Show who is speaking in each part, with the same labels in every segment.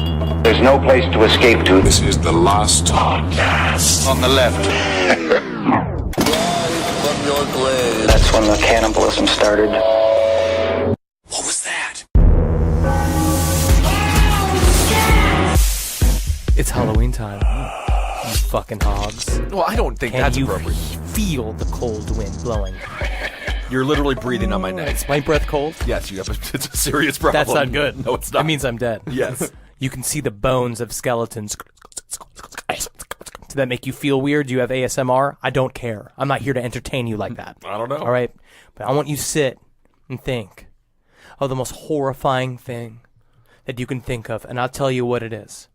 Speaker 1: There's no place to escape to.
Speaker 2: This is the last podcast.
Speaker 1: On the left. That's when the cannibalism started.
Speaker 2: What was that?
Speaker 3: It's Halloween time. You fucking hogs.
Speaker 4: Well, I don't think
Speaker 3: Can
Speaker 4: that's
Speaker 3: you
Speaker 4: appropriate.
Speaker 3: feel the cold wind blowing?
Speaker 4: You're literally breathing on my neck.
Speaker 3: Is my breath cold?
Speaker 4: Yes, you have it's a serious problem.
Speaker 3: That's not good.
Speaker 4: No, it's not.
Speaker 3: That means I'm dead.
Speaker 4: Yes.
Speaker 3: You can see the bones of skeletons. Does that make you feel weird? Do you have ASMR? I don't care. I'm not here to entertain you like that.
Speaker 4: I don't know.
Speaker 3: All right? But I want you to sit and think of the most horrifying thing that you can think of, and I'll tell you what it is.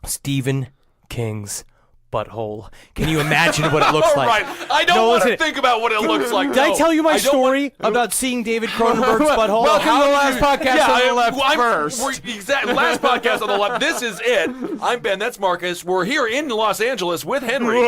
Speaker 3: Stephen King's butthole. Can you imagine what it looks
Speaker 4: All
Speaker 3: like?
Speaker 4: right. I don't want to think about what it looks like.
Speaker 3: Did I tell you my story about seeing David Cronenberg's butthole?
Speaker 4: Well,
Speaker 5: Welcome to the last podcast on the left first.
Speaker 4: Exactly. Last podcast on the left. This is it. I'm Ben. That's Marcus. We're here in Los Angeles with Henry.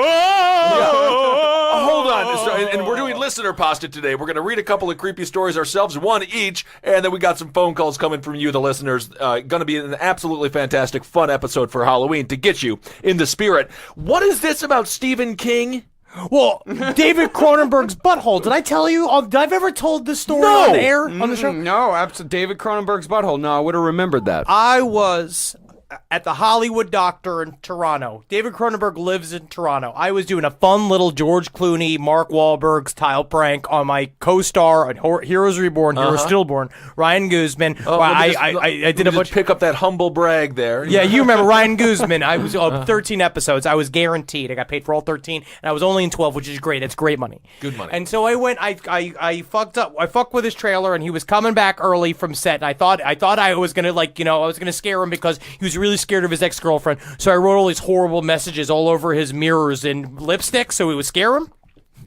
Speaker 4: Hold on. And we're doing listener pasta today. We're going to read a couple of creepy stories ourselves, one each, and then we got some phone calls coming from you, the listeners. Going to be an absolutely fantastic, fun episode for Halloween to get you in the spirit. What is this about Stephen King?
Speaker 3: Well, David Cronenberg's butthole. Did I tell you? Did I ever told this story on the air on the show?
Speaker 5: No, absolutely. David Cronenberg's butthole. No, I would have remembered that.
Speaker 3: I was at the Hollywood Doctor in Toronto. David Cronenberg lives in Toronto. I was doing a fun little George Clooney, Mark Wahlberg style prank on my co-star on Heroes Reborn, Heroes Stillborn, Ryan Guzman. I did a bunch.
Speaker 4: Pick up that humble brag there.
Speaker 3: Yeah, you remember Ryan Guzman. I was 13 episodes. I was guaranteed. I got paid for all 13, and I was only in 12, which is great. It's great money.
Speaker 4: Good money.
Speaker 3: And so I went. I fucked up. I fucked with his trailer, and he was coming back early from set. And I thought I was gonna I was gonna scare him because he was really scared of his ex-girlfriend. So I wrote all these horrible messages all over his mirrors in lipstick, so it would scare him.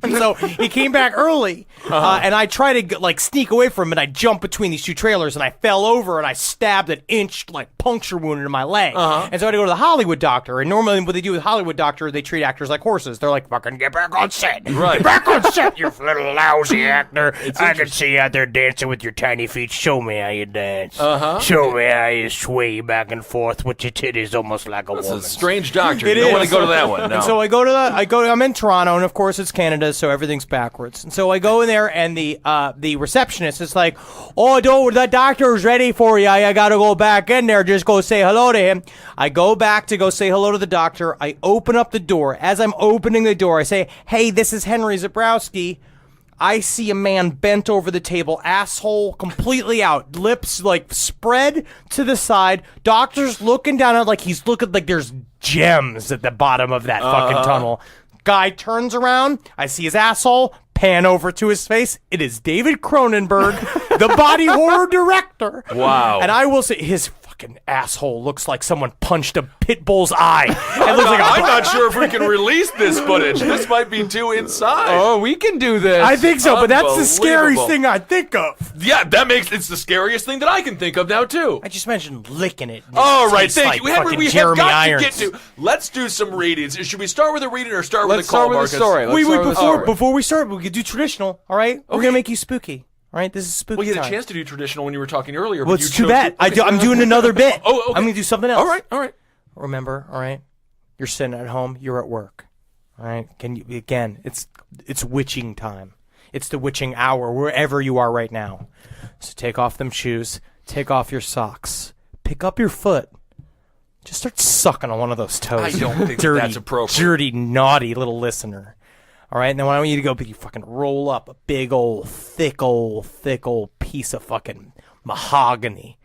Speaker 3: And so he came back early, and I tried to sneak away from him, and I jumped between these two trailers, and I fell over, and I stabbed an inch puncture wound into my leg. And so I had to go to the Hollywood Doctor, and normally what they do with Hollywood Doctor, they treat actors like horses. They're like, fucking get back on set.
Speaker 4: Right.
Speaker 3: Get back on set, you little lousy actor. I can see you out there dancing with your tiny feet. Show me how you dance. Show me how you sway back and forth with your titties almost like a
Speaker 4: It's
Speaker 3: woman.
Speaker 4: a strange doctor.
Speaker 3: It
Speaker 4: You don't
Speaker 3: is.
Speaker 4: want to go to that one. No.
Speaker 3: And so I'm in Toronto, and of course it's Canada, so everything's backwards. And so I go in there, and the receptionist is like, "Oh, that doctor's ready for you. I gotta go back in there. Just go say hello to him." I go back to go say hello to the doctor. I open up the door. As I'm opening the door, I say, "Hey, this is Henry Zabrowski." I see a man bent over the table, asshole completely out, lips spread to the side. Doctor's looking down at it he's looking like there's gems at the bottom of that fucking tunnel. Guy turns around. I see his asshole. Pan over to his face. It is David Cronenberg, the body horror director.
Speaker 4: Wow.
Speaker 3: And I will say his fucking asshole looks like someone punched a pit bull's eye. It looks like
Speaker 4: I'm not sure if we can release this footage. This might be too inside.
Speaker 5: Oh, we can do this.
Speaker 3: I think so, but that's the scariest
Speaker 4: Unbelievable.
Speaker 3: thing I think of.
Speaker 4: Yeah, it's the scariest thing that I can think of now, too.
Speaker 3: I just mentioned licking it.
Speaker 4: All right,
Speaker 3: Tastes
Speaker 4: thank
Speaker 3: like
Speaker 4: you. Henry,
Speaker 3: fucking
Speaker 4: we have
Speaker 3: Jeremy
Speaker 4: got
Speaker 3: Irons.
Speaker 4: to get to. Let's do some readings. Should we start with a reading or start
Speaker 5: Let's
Speaker 4: with a call,
Speaker 5: start with
Speaker 4: Marcus?
Speaker 5: a story. Let's
Speaker 3: Wait,
Speaker 5: start with a story.
Speaker 3: before we start, we could do traditional, all right? We're going to make you spooky, all right? This is spooky
Speaker 4: Well, you had a
Speaker 3: time.
Speaker 4: chance to do traditional when you were talking earlier.
Speaker 3: Well,
Speaker 4: but
Speaker 3: it's
Speaker 4: you
Speaker 3: too
Speaker 4: chose
Speaker 3: bad.
Speaker 4: to-
Speaker 3: I'm doing another bit.
Speaker 4: Oh, okay.
Speaker 3: I'm going to do something else.
Speaker 4: All right.
Speaker 3: Remember, all right? You're sitting at home. You're at work, all right? It's witching time. It's the witching hour wherever you are right now. So take off them shoes. Take off your socks. Pick up your foot. Just start sucking on one of those toes.
Speaker 4: I don't think
Speaker 3: dirty,
Speaker 4: that's appropriate.
Speaker 3: Dirty, naughty little listener. All right, and then when I want you to go, you fucking roll up a big thick old piece of fucking mahogany.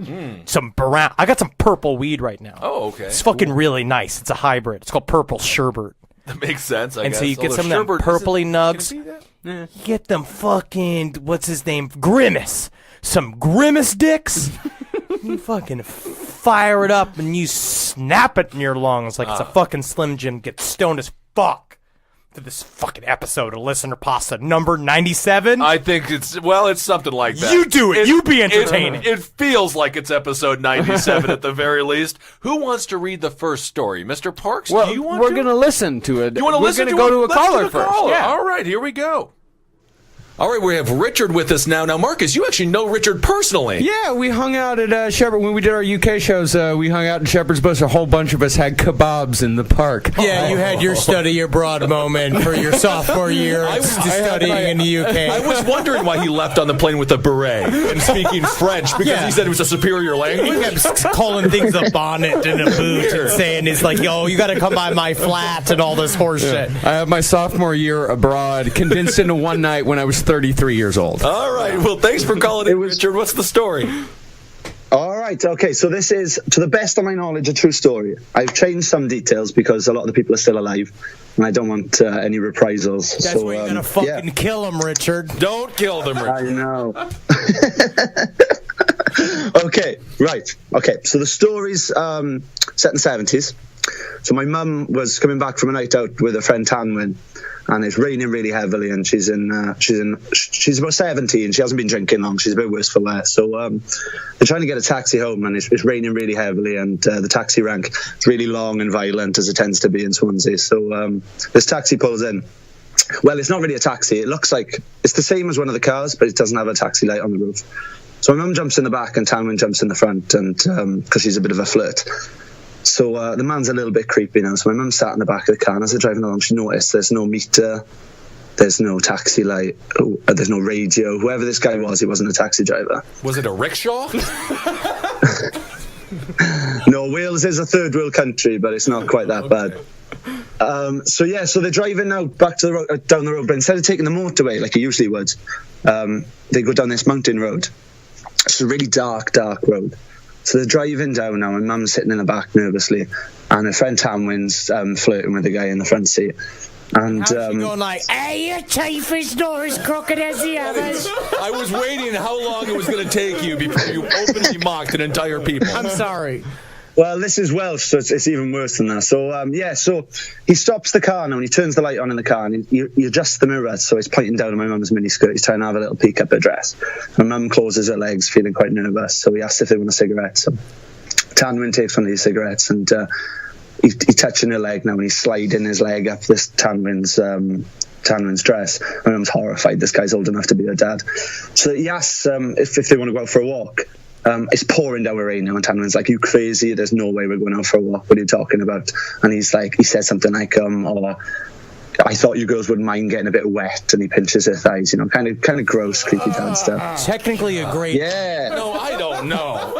Speaker 3: Some brown. I got some purple weed right now.
Speaker 4: Oh, okay.
Speaker 3: It's fucking really nice. It's a hybrid. It's called Purple Sherbert.
Speaker 4: That makes sense, I
Speaker 3: And
Speaker 4: guess.
Speaker 3: so you get
Speaker 4: Although
Speaker 3: some of them
Speaker 4: Sherbert
Speaker 3: purpley nugs.
Speaker 4: Can I see that?
Speaker 3: You get them fucking, what's his name? Grimace. Some Grimace dicks. You fucking fire it up and you snap it in your lungs like it's a fucking Slim Jim. Get stoned as fuck. To this fucking episode of Listener Pasta number 97.
Speaker 4: I think it's something like that.
Speaker 3: You do it. You be entertaining.
Speaker 4: It feels like it's episode 97 at the very least. Who wants to read the first story? Mr. Parks,
Speaker 5: Well,
Speaker 4: do you want
Speaker 5: we're
Speaker 4: to?
Speaker 5: going to listen to it.
Speaker 4: You want to listen
Speaker 5: We're
Speaker 4: to
Speaker 5: going to go to a
Speaker 4: Let's
Speaker 5: caller
Speaker 4: do the
Speaker 5: first.
Speaker 4: caller.
Speaker 5: Yeah.
Speaker 4: All right, here we go. All right, we have Richard with us now. Now, Marcus, you actually know Richard personally.
Speaker 5: Yeah, we hung out at Shepherd when we did our UK shows. We hung out in Shepherd's Bush. A whole bunch of us had kebabs in the park.
Speaker 3: Yeah, you had your study abroad moment for your sophomore year studying in the UK.
Speaker 4: I was wondering why he left on the plane with a beret and speaking French because he said it was a superior language.
Speaker 3: He kept calling things a bonnet and a boot and saying it's like, yo, you got to come by my flat and all this horse shit.
Speaker 5: I had my sophomore year abroad condensed into one night when I was 33 years old.
Speaker 4: All right. Well, thanks for calling in, Richard. What's the story?
Speaker 6: All right. Okay. So this is, to the best of my knowledge, a true story. I've changed some details because a lot of the people are still alive, and I don't want any reprisals.
Speaker 3: That's why you gotta fucking kill him, Richard.
Speaker 4: Don't kill them, Richard.
Speaker 6: I know. Okay. Right. Okay. So the story's set in the 70s. So my mum was coming back from a night out with her friend Tanwyn, and it's raining really heavily, and she's about 70 and she hasn't been drinking long. She's a bit worse for wear. So they're trying to get a taxi home, and it's raining really heavily, and the taxi rank is really long and violent, as it tends to be in Swansea. So this taxi pulls in. Well, it's not really a taxi. It looks like it's the same as one of the cars, but it doesn't have a taxi light on the roof. So my mum jumps in the back and Tanwyn jumps in the front, and because she's a bit of a flirt. So the man's a little bit creepy now. So my mum sat in the back of the car, and as they're driving along, she noticed there's no meter, there's no taxi light, there's no radio. Whoever this guy was, he wasn't a taxi driver.
Speaker 4: Was it a rickshaw?
Speaker 6: No, Wales is a third world country, but it's not quite that bad. So they're driving now back to the road, down the road, but instead of taking the motorway like you usually would, they go down this mountain road. It's a really dark road. So they're driving down now, and Mum's sitting in the back nervously, and her friend Tanwyn's flirting with the guy in the front seat. And
Speaker 3: how's she going like, hey, your typhus not as crooked as the others?
Speaker 4: I was waiting how long it was going to take you before you openly mocked an entire people.
Speaker 3: I'm sorry.
Speaker 6: Well, this is Welsh, so it's even worse than that. So, so he stops the car now, and he turns the light on in the car, and he adjusts the mirror, so it's pointing down at my mum's miniskirt. He's trying to have a little peek up her dress. My mum closes her legs, feeling quite nervous, so he asks if they want a cigarette. So Tanwyn takes one of these cigarettes, and he's touching her leg now, and he's sliding his leg up this Tanwyn's dress. My mum's horrified. This guy's old enough to be her dad. So he asks if they want to go out for a walk. It's pouring down with rain now, and Tanwyn's like, you crazy, there's no way we're going out for a walk, what are you talking about? And he said something like, I thought you girls wouldn't mind getting a bit wet, and he pinches her thighs, kind of gross, creepy dad stuff.
Speaker 3: Technically a great...
Speaker 6: Yeah.
Speaker 4: No, I don't know.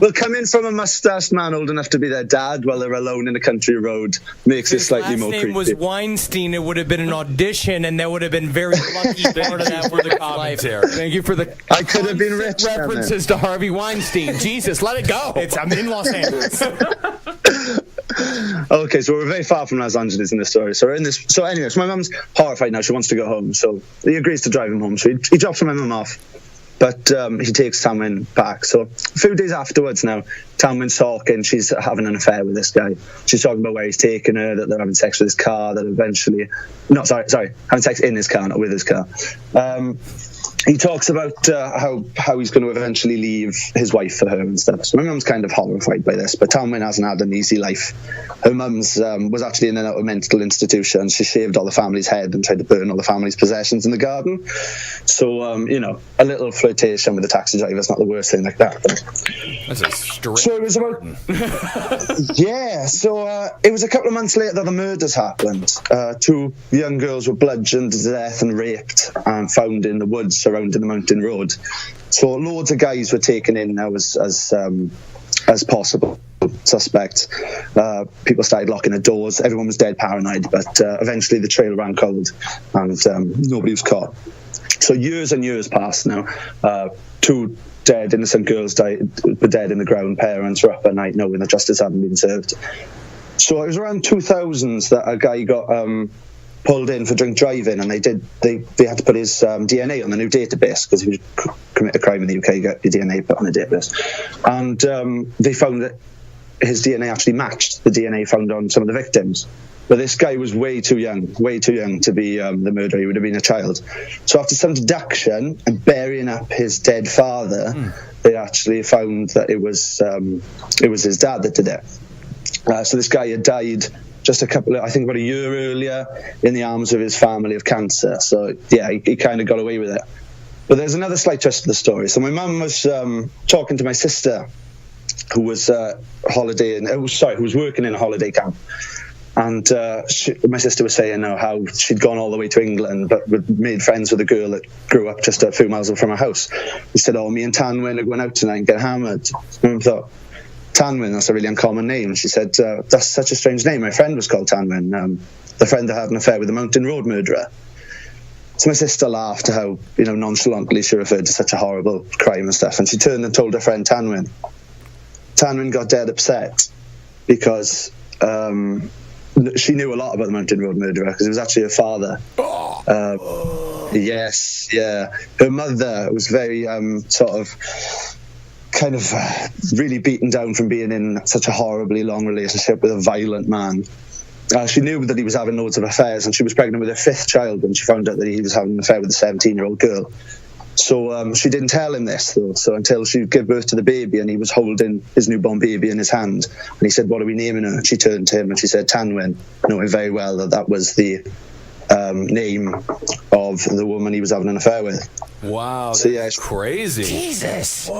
Speaker 6: Well, coming from a mustached man old enough to be their dad while they're alone in a country road makes it slightly more creepy.
Speaker 3: If his last name was Weinstein, it would have been an audition, and there would have been very lucky part of that for the commentary.
Speaker 5: Thank you for the
Speaker 6: I could have been rich.
Speaker 5: references to Harvey Weinstein. Jesus, let it go.
Speaker 3: I'm in Los Angeles.
Speaker 6: Okay, so we're very far from Los Angeles in this story. So we're in this. So anyway, so my mum's horrified now. She wants to go home. So he agrees to drive him home. So he drops my mum off, but he takes Tanwyn back. So a few days afterwards now, Tanwyn's talking. She's having an affair with this guy. She's talking about where he's taking her, that they're having sex with his car, that eventually... No, sorry, having sex in his car, not with his car. He talks about how he's going to eventually leave his wife for her and stuff. So my mum's kind of horrified by this, but Tanwyn hasn't had an easy life. Her mum's was actually in and out of mental institution. She shaved all the family's head and tried to burn all the family's possessions in the garden. So, a little flirtation with the taxi driver is not the worst thing like that.
Speaker 4: That's a strange...
Speaker 6: So it was about... Yeah, so it was a couple of months later that the murders happened. 2 young girls were bludgeoned to death and raped and found in the woods surrounding the mountain road. So loads of guys were taken in now as possible suspects. People started locking the doors. Everyone was dead paranoid, but eventually the trail ran cold and nobody was caught. So years and years passed now. 2 dead innocent girls were dead in the ground. Parents were up at night knowing that justice hadn't been served. So it was around 2000s that a guy got pulled in for drink driving, and they had to put his DNA on the new database because if you commit a crime in the UK, you get your DNA put on a database. And they found that his DNA actually matched the DNA found on some of the victims. But this guy was way too young to be the murderer. He would have been a child. So after some deduction and burying up his dead father, they actually found that it was his dad that did it. So this guy had died just I think about a year earlier, in the arms of his family of cancer. So yeah, he kind of got away with it. But there's another slight twist to the story. So my mum was talking to my sister, who was who was working in a holiday camp. And my sister was saying how she'd gone all the way to England, but made friends with a girl that grew up just a few miles from her house. He said, me and Tanwyn are going out tonight and get hammered. And I thought, Tanwyn, that's a really uncommon name. And she said, that's such a strange name. My friend was called Tanwyn, the friend that had an affair with the Mountain Road murderer. So my sister laughed at how, nonchalantly she referred to such a horrible crime and stuff. And she turned and told her friend Tanwyn. Tanwyn got dead upset because she knew a lot about the Mountain Road murderer because it was actually her father. Yes, yeah. Her mother was very really beaten down from being in such a horribly long relationship with a violent man. She knew that he was having loads of affairs, and she was pregnant with her 5th child when she found out that he was having an affair with a 17-year-old girl. So she didn't tell him this, though. So until she gave birth to the baby and he was holding his newborn baby in his hand, and he said, "What are we naming her?" And she turned to him and she said, "Tanwyn," knowing very well that was the name of the woman he was having an affair with.
Speaker 4: Wow,
Speaker 6: so
Speaker 4: that's crazy.
Speaker 3: Jesus.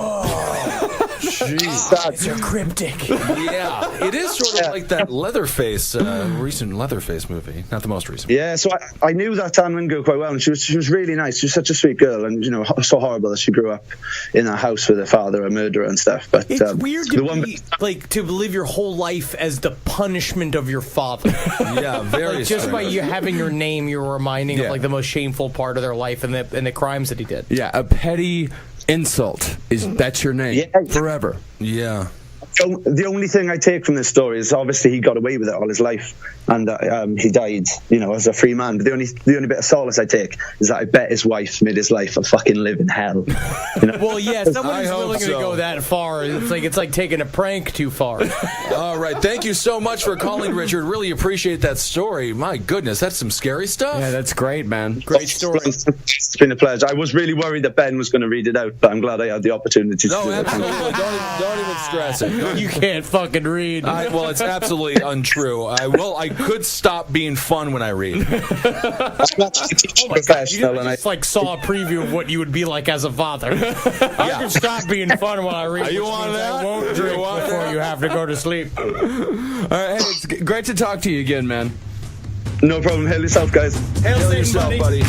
Speaker 6: Jeez.
Speaker 3: You're cryptic.
Speaker 4: Yeah, it is sort of like that Leatherface, recent Leatherface movie. Not the most recent.
Speaker 6: Yeah, so I knew that Tanwyn girl quite well, and she was really nice. She was such a sweet girl, and so horrible that she grew up in a house with her father, a murderer and stuff. But
Speaker 3: it's weird to live your whole life as the punishment of your father.
Speaker 4: Yeah, very.
Speaker 3: Just by you having your name, you're reminding of the most shameful part of their life and the crimes that he did.
Speaker 5: Yeah, a petty insult that's your name forever.
Speaker 4: Yeah.
Speaker 6: So the only thing I take from this story is obviously he got away with it all his life, and he died, as a free man. But the only bit of solace I take is that I bet his wife made his life a fucking living hell.
Speaker 3: Well, yeah, someone who's willing to go that far, it's like taking a prank too far.
Speaker 4: All right, thank you so much for calling, Richard. Really appreciate that story. My goodness, that's some scary stuff.
Speaker 5: Yeah, that's great, man.
Speaker 3: Great story.
Speaker 6: It's been a pleasure. I was really worried that Ben was going to read it out, but I'm glad I had the opportunity to do it.
Speaker 4: No, absolutely. Don't even stress it.
Speaker 3: You can't fucking read.
Speaker 4: Well, it's absolutely untrue. I could stop being fun when I read.
Speaker 6: Professional,
Speaker 3: and I saw a preview of what you would be like as a father. I can stop being fun while I read.
Speaker 4: You want that?
Speaker 3: I won't drink before you have to go to sleep.
Speaker 5: All right, hey, it's great to talk to you again, man.
Speaker 6: No problem. Hail yourself, guys.
Speaker 3: Hail
Speaker 4: yourself,
Speaker 3: buddy.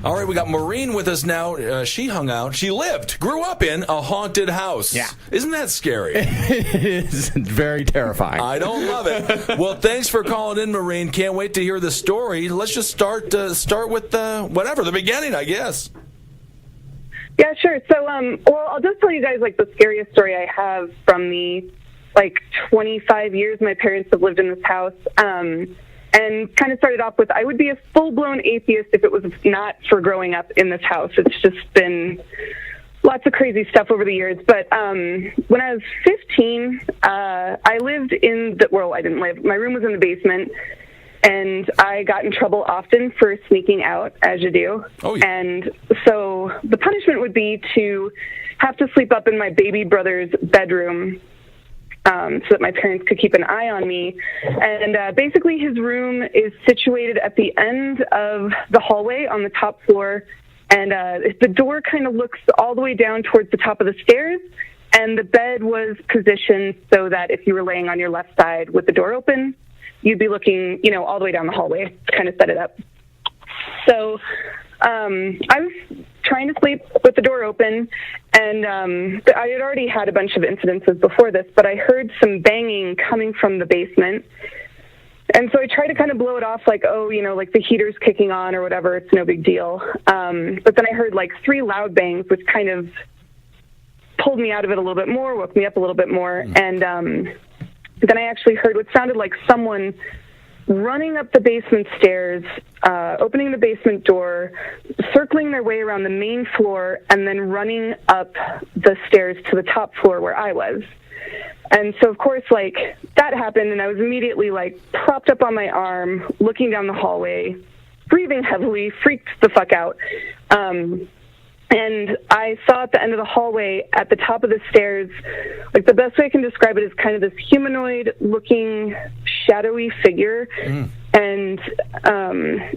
Speaker 4: All right, we got Maureen with us now. She grew up in a haunted house.
Speaker 5: Yeah.
Speaker 4: Isn't that scary?
Speaker 5: It is very terrifying.
Speaker 4: I don't love it. Well, thanks for calling in, Maureen. Can't wait to hear the story. Let's just start with the beginning, I guess.
Speaker 7: Yeah, sure. So, I'll just tell you guys, the scariest story I have from the, 25 years my parents have lived in this house. And kind of started off with, I would be a full-blown atheist if it was not for growing up in this house. It's just been lots of crazy stuff over the years. But when I was 15, I lived I didn't live. My room was in the basement, and I got in trouble often for sneaking out, as you do.
Speaker 4: Oh, yeah.
Speaker 7: And so the punishment would be to have to sleep up in my baby brother's bedroom, so that my parents could keep an eye on me. And basically his room is situated at the end of the hallway on the top floor, and the door kind of looks all the way down towards the top of the stairs, and the bed was positioned so that if you were laying on your left side with the door open, you'd be looking, all the way down the hallway to kind of set it up. So I was trying to sleep with the door open, and I had already had a bunch of incidences before this, but I heard some banging coming from the basement. And so I tried to kind of blow it off the heater's kicking on or whatever, it's no big deal. But then I heard 3 loud bangs, which kind of pulled me out of it a little bit more, woke me up a little bit more. And then I actually heard what sounded like someone running up the basement stairs, opening the basement door, circling their way around the main floor, and then running up the stairs to the top floor where I was. And so, of course, that happened, and I was immediately, propped up on my arm, looking down the hallway, breathing heavily, freaked the fuck out. And And I saw at the end of the hallway, at the top of the stairs, like the best way I can describe it is kind of this humanoid-looking, shadowy figure. And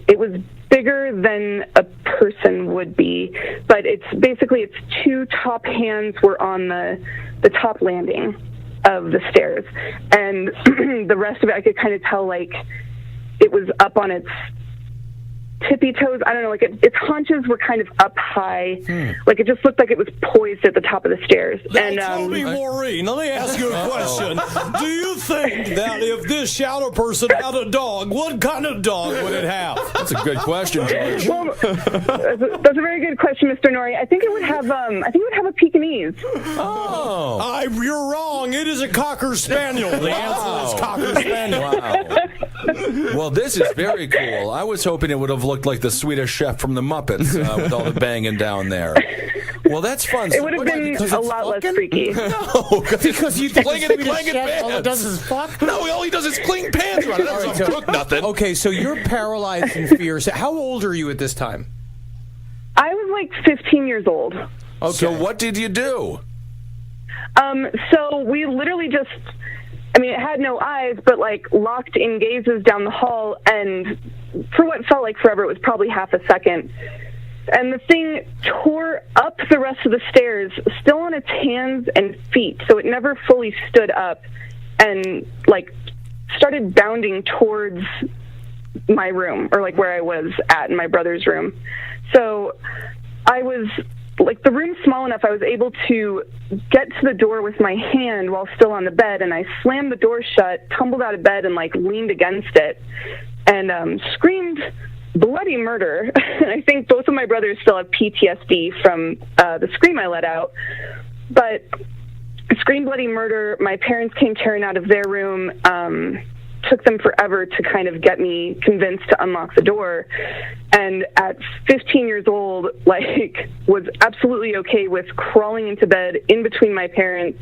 Speaker 7: it was bigger than a person would be, but it's two top hands were on the top landing of the stairs, and the rest of it I could kind of tell like it was up on its tippy toes. I don't know, like its haunches were kind of up high. Like it just looked like it was poised at the top of the stairs. And
Speaker 8: tell me, Maureen, let me ask you a question. Do you think that if this shadow person had a dog, what kind of dog would it have?
Speaker 4: That's a good question, George.
Speaker 7: well, that's a very good question, Mr. Norrie. I think it would have a Pekingese.
Speaker 8: Oh, you're wrong. It is a Cocker Spaniel. The answer is Cocker Spaniel.
Speaker 4: Wow. Well, this is very cool. I was hoping it would have looked like the Swedish Chef from the Muppets with all the banging down there. Well, that's fun.
Speaker 7: It would have been a lot less freaky.
Speaker 4: No, because you think
Speaker 8: Swedish Chef, all it does is fuck?
Speaker 4: No, all he does is clean pans around it. That doesn't cook nothing.
Speaker 3: Okay, so you're paralyzed in fear. So how old are you at this time?
Speaker 7: I was like 15 years old.
Speaker 3: Okay.
Speaker 4: So what did you do?
Speaker 7: So we literally just, it had no eyes, but like locked in gazes down the hall, and for what felt like forever, it was probably half a second. And the thing tore up the rest of the stairs, still on its hands and feet, so it never fully stood up, and like started bounding towards my room, or like where I was at in my brother's room. So I was like, the room's small enough, I was able to get to the door with my hand while still on the bed, and I slammed the door shut, tumbled out of bed, and like leaned against it, and screamed bloody murder. And I think both of my brothers still have PTSD from the scream I let out. But scream bloody murder, my parents came tearing out of their room, took them forever to kind of get me convinced to unlock the door. And at 15 years old, like, was absolutely okay with crawling into bed in between my parents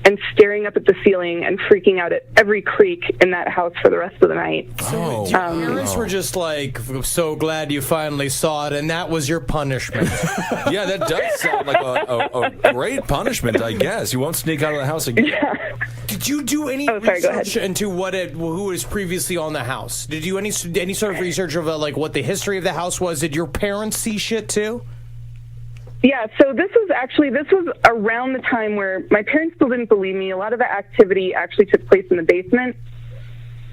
Speaker 7: and staring up at the ceiling and freaking out at every creak in that house for the rest of the night.
Speaker 3: So your parents were just like, so glad you finally saw it, and that was your punishment.
Speaker 4: Yeah, that does sound like a great punishment, I guess. You won't sneak out of the house again.
Speaker 7: Yeah.
Speaker 3: Did you do any research into who was previously on the house? Did you any sort of research of like what the history of the house was? Did your parents see shit too?
Speaker 7: Yeah, so this was around the time where my parents still didn't believe me. A lot of the activity actually took place in the basement.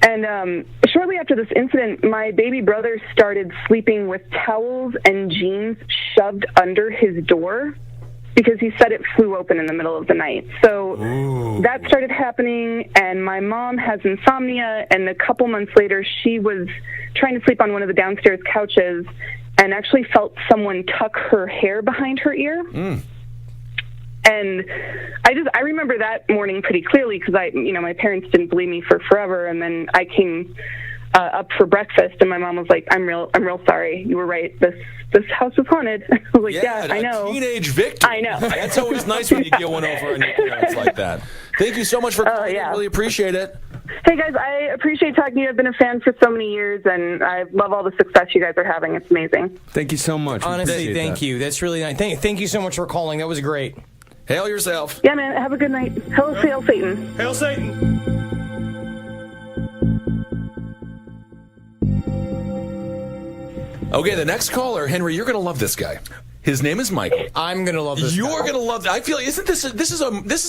Speaker 7: And shortly after this incident, my baby brother started sleeping with towels and jeans shoved under his door because he said it flew open in the middle of the night. So that started happening, and my mom has insomnia, and a couple months later, she was trying to sleep on one of the downstairs couches and actually felt someone tuck her hair behind her ear. And I remember that morning pretty clearly because my parents didn't believe me for forever, and then I came up for breakfast, and my mom was like, "I'm real sorry. You were right. This house is haunted." I was like, "Yeah, I know."
Speaker 4: Teenage victory.
Speaker 7: I know.
Speaker 4: That's always nice when you get one over on your parents like that. Thank you so much for calling.
Speaker 7: Yeah.
Speaker 4: I really appreciate it.
Speaker 7: Hey, guys, I appreciate talking to you. I've been a fan for so many years, and I love all the success you guys are having. It's amazing.
Speaker 5: Thank you so much.
Speaker 3: Honestly, thank you. That's really nice. Thank you so much for calling. That was great.
Speaker 4: Hail yourself.
Speaker 7: Yeah, man. Have a good night. Hail Satan.
Speaker 8: Hail Satan.
Speaker 4: Okay, the next caller, Henry, you're going to love this guy. His name is Michael.
Speaker 3: I'm gonna love this.
Speaker 4: You're
Speaker 3: guy.
Speaker 4: gonna love. I feel. Isn't this? This is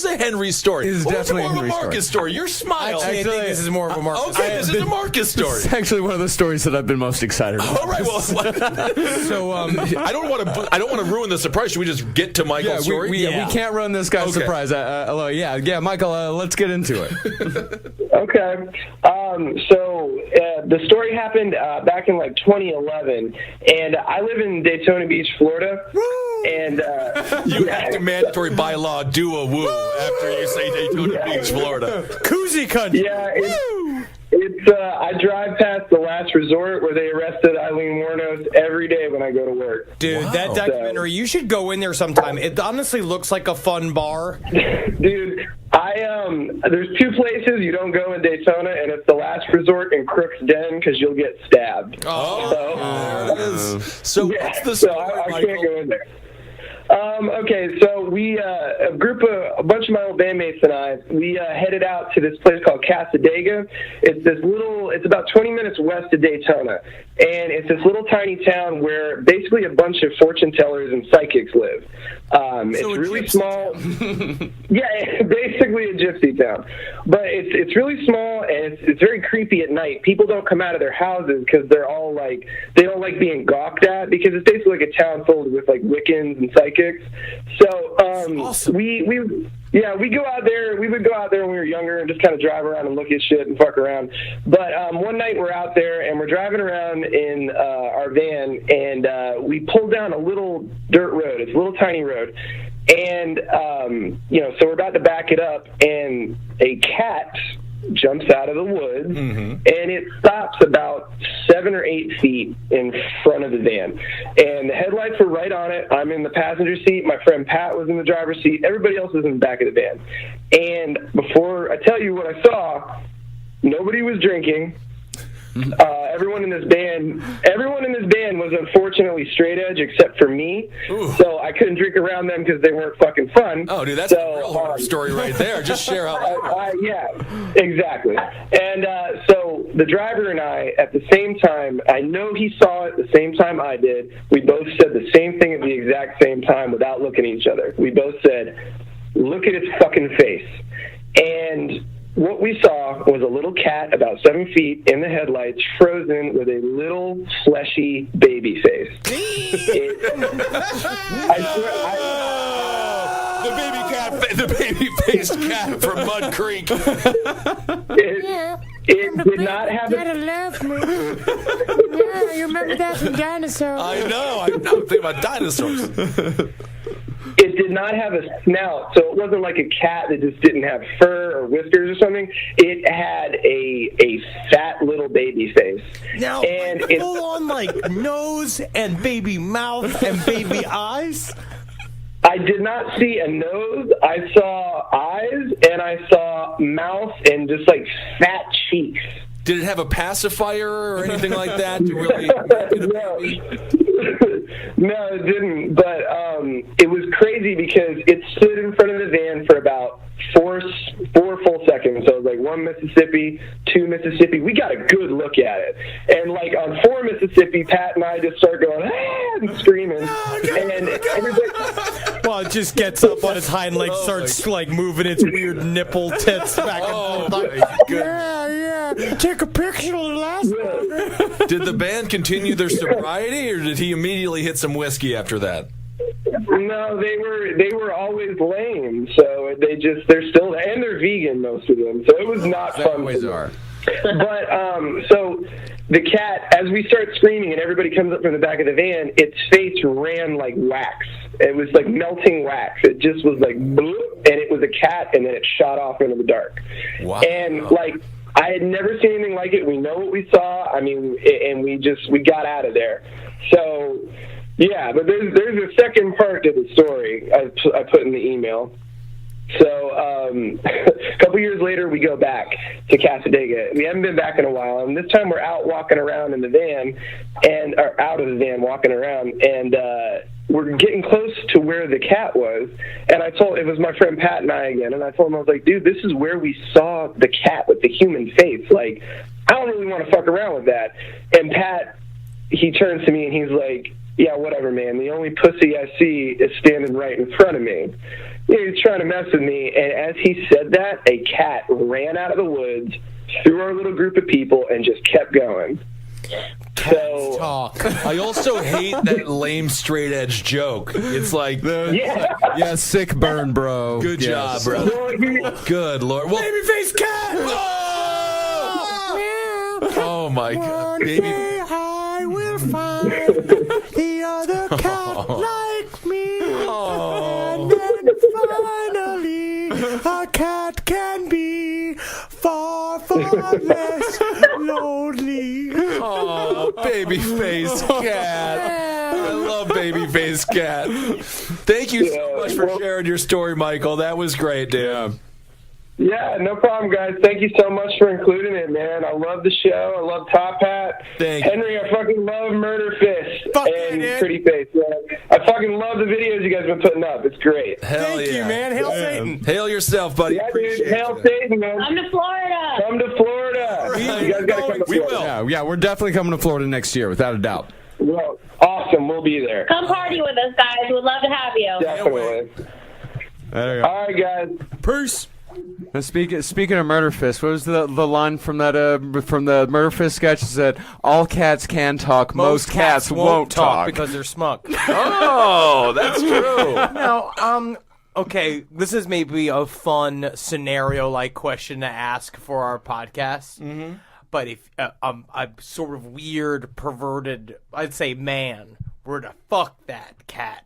Speaker 4: a Henry story.
Speaker 5: This is definitely
Speaker 4: more
Speaker 5: a Henry
Speaker 4: of a Marcus story. Your smile.
Speaker 3: Actually, I think this is more of a Marcus.
Speaker 4: Okay, this is a Marcus story.
Speaker 5: It's actually one of the stories that I've been most excited about.
Speaker 4: All right. Well,
Speaker 3: So
Speaker 4: I don't want to ruin the surprise. Should we just get to Michael's story?
Speaker 5: We can't run this guy's surprise. Michael, let's get into it.
Speaker 9: Okay. The story happened back in like 2011, and I live in Daytona Beach, Florida.
Speaker 4: Woo!
Speaker 9: And
Speaker 4: you have to mandatory by law do a woo after you say Daytona Beach, Florida.
Speaker 3: Koozie country.
Speaker 9: Yeah. It's I drive past the Last Resort where they arrested Eileen Wuornos every day when I go to work.
Speaker 3: Dude, that documentary, you should go in there sometime. It honestly looks like a fun bar.
Speaker 9: Dude, there's two places you don't go in Daytona, and it's the Last Resort and Crook's Den because you'll get stabbed.
Speaker 4: There it is. So what's the story,
Speaker 9: I
Speaker 4: Michael?
Speaker 9: can't go in there. Okay, so we, a bunch of my old bandmates and I, we headed out to this place called Casadega. It's about 20 minutes west of Daytona. And it's this little tiny town where basically a bunch of fortune tellers and psychics live. It's really small. Yeah, basically a gypsy town. But it's really small, and it's very creepy at night. People don't come out of their houses because they're all like, they don't like being gawked at, because it's basically like a town filled with like Wiccans and psychics. So
Speaker 8: awesome.
Speaker 9: we go out there. We would go out there when we were younger and just kind of drive around and look at shit and fuck around. But one night we're out there and we're driving around in our van, and we pulled down a little dirt road. It's a little tiny road. And, so we're about to back it up, and a cat jumps out of the woods, and it stops about 7 or 8 feet in front of the van. And the headlights were right on it. I'm in the passenger seat. My friend Pat was in the driver's seat. Everybody else was in the back of the van. And before I tell you what I saw, nobody was drinking. Everyone in this band was unfortunately straight edge except for me.
Speaker 4: Ooh.
Speaker 9: So I couldn't drink around them because they weren't fucking fun.
Speaker 4: Oh, dude, that's a real horror story right there. Just share how that
Speaker 9: yeah, exactly. And so the driver and I, at the same time, I know he saw it the same time I did. We both said the same thing at the exact same time without looking at each other. We both said, "Look at its fucking face." And what we saw was a little cat about 7 feet in the headlights, frozen with a little fleshy baby face.
Speaker 4: the baby faced cat from Mud Creek.
Speaker 9: It did not have
Speaker 10: Gotta love me. Yeah, you remember that from Dinosaurs.
Speaker 4: I know. I'm thinking about dinosaurs.
Speaker 9: It did not have a snout, so it wasn't like a cat that just didn't have fur or whiskers or something. It had a fat little baby face.
Speaker 8: Now,
Speaker 9: and
Speaker 8: like, full on like nose and baby mouth and baby eyes?
Speaker 9: I did not see a nose. I saw eyes, and I saw mouth and just like fat cheeks.
Speaker 4: Did it have a pacifier or anything like that to really
Speaker 9: No, it didn't. But it was crazy because it stood in front of the van for about four full seconds. So it was like 1 Mississippi, 2 Mississippi. We got a good look at it. And like on 4 Mississippi, Pat and I just start going, ah, and screaming. And everybody...
Speaker 3: Well, it just gets up on its hind legs, starts like moving its weird nipple tits back and forth.
Speaker 10: Yeah. Take a picture of the last one.
Speaker 4: Did the band continue their sobriety, or did he immediately hit some whiskey after that?
Speaker 9: No, they were always lame. So they're still, and they're vegan, most of them. So it was not fun.
Speaker 5: Always are.
Speaker 9: But so the cat, as we start screaming and everybody comes up from the back of the van, its face ran like wax. It was like melting wax. It just was like bloop, and it was a cat, and then it shot off into the dark.
Speaker 4: Wow.
Speaker 9: And like, I had never seen anything like it. We know what we saw. I mean, and we got out of there. So yeah, but there's a second part to the story I put in the email. So a couple years later, we go back to Casadega. We haven't been back in a while, and this time we're out walking around in the van, or out of the van walking around, and we're getting close to where the cat was. And it was my friend Pat and I again, and I told him, I was like, dude, this is where we saw the cat with the human face. Like, I don't really want to fuck around with that. And Pat, he turns to me and he's like, yeah, whatever, man. The only pussy I see is standing right in front of me. He was trying to mess with me, and as he said that, a cat ran out of the woods through our little group of people and just kept going. So,
Speaker 4: I also hate that lame straight edge joke. It's like,
Speaker 5: yeah, sick burn, bro.
Speaker 4: Good job, bro. Good Lord. Well,
Speaker 8: Babyface cat!
Speaker 4: Oh my God.
Speaker 10: One day I will find the other cat like me. And then finally a cat can be far, far less lonely.
Speaker 4: Oh, babyface cat. I love babyface cat. Thank you so much for sharing your story, Michael. That was great, dude.
Speaker 9: Yeah, no problem, guys. Thank you so much for including it, man. I love the show. I love Top Hat.
Speaker 4: Thank you.
Speaker 9: Henry, I fucking love Murder Fist
Speaker 3: Fuck
Speaker 9: and
Speaker 3: yeah, dude.
Speaker 9: Pretty Face. Man. I fucking love the videos you guys have been putting up. It's great.
Speaker 4: Hell
Speaker 3: Thank
Speaker 4: yeah.
Speaker 3: you, man. Hail Satan.
Speaker 4: Hail yourself, buddy.
Speaker 9: Yeah, dude.
Speaker 4: Appreciate
Speaker 9: Hail
Speaker 4: you.
Speaker 9: Satan, man.
Speaker 10: Come to Florida.
Speaker 9: Come to Florida. You guys got to come to
Speaker 4: We
Speaker 9: Florida.
Speaker 4: will.
Speaker 5: Yeah, we're definitely coming to Florida next year, without a doubt.
Speaker 9: Well, awesome. We'll be there.
Speaker 10: Come party with us, guys. We'd love to have you.
Speaker 9: Definitely.
Speaker 5: There you go.
Speaker 9: All right, guys.
Speaker 3: Peace.
Speaker 5: Now, speaking of Murder Fist, what was the line from that from the Murder Fist sketch? It said, "All cats can talk, most cats won't talk."
Speaker 3: because they're smug.
Speaker 4: Oh, that's true.
Speaker 3: Now, okay, this is maybe a fun scenario-like question to ask for our podcast. Mm-hmm. But if a sort of weird, perverted, I'd say man, were to fuck that cat,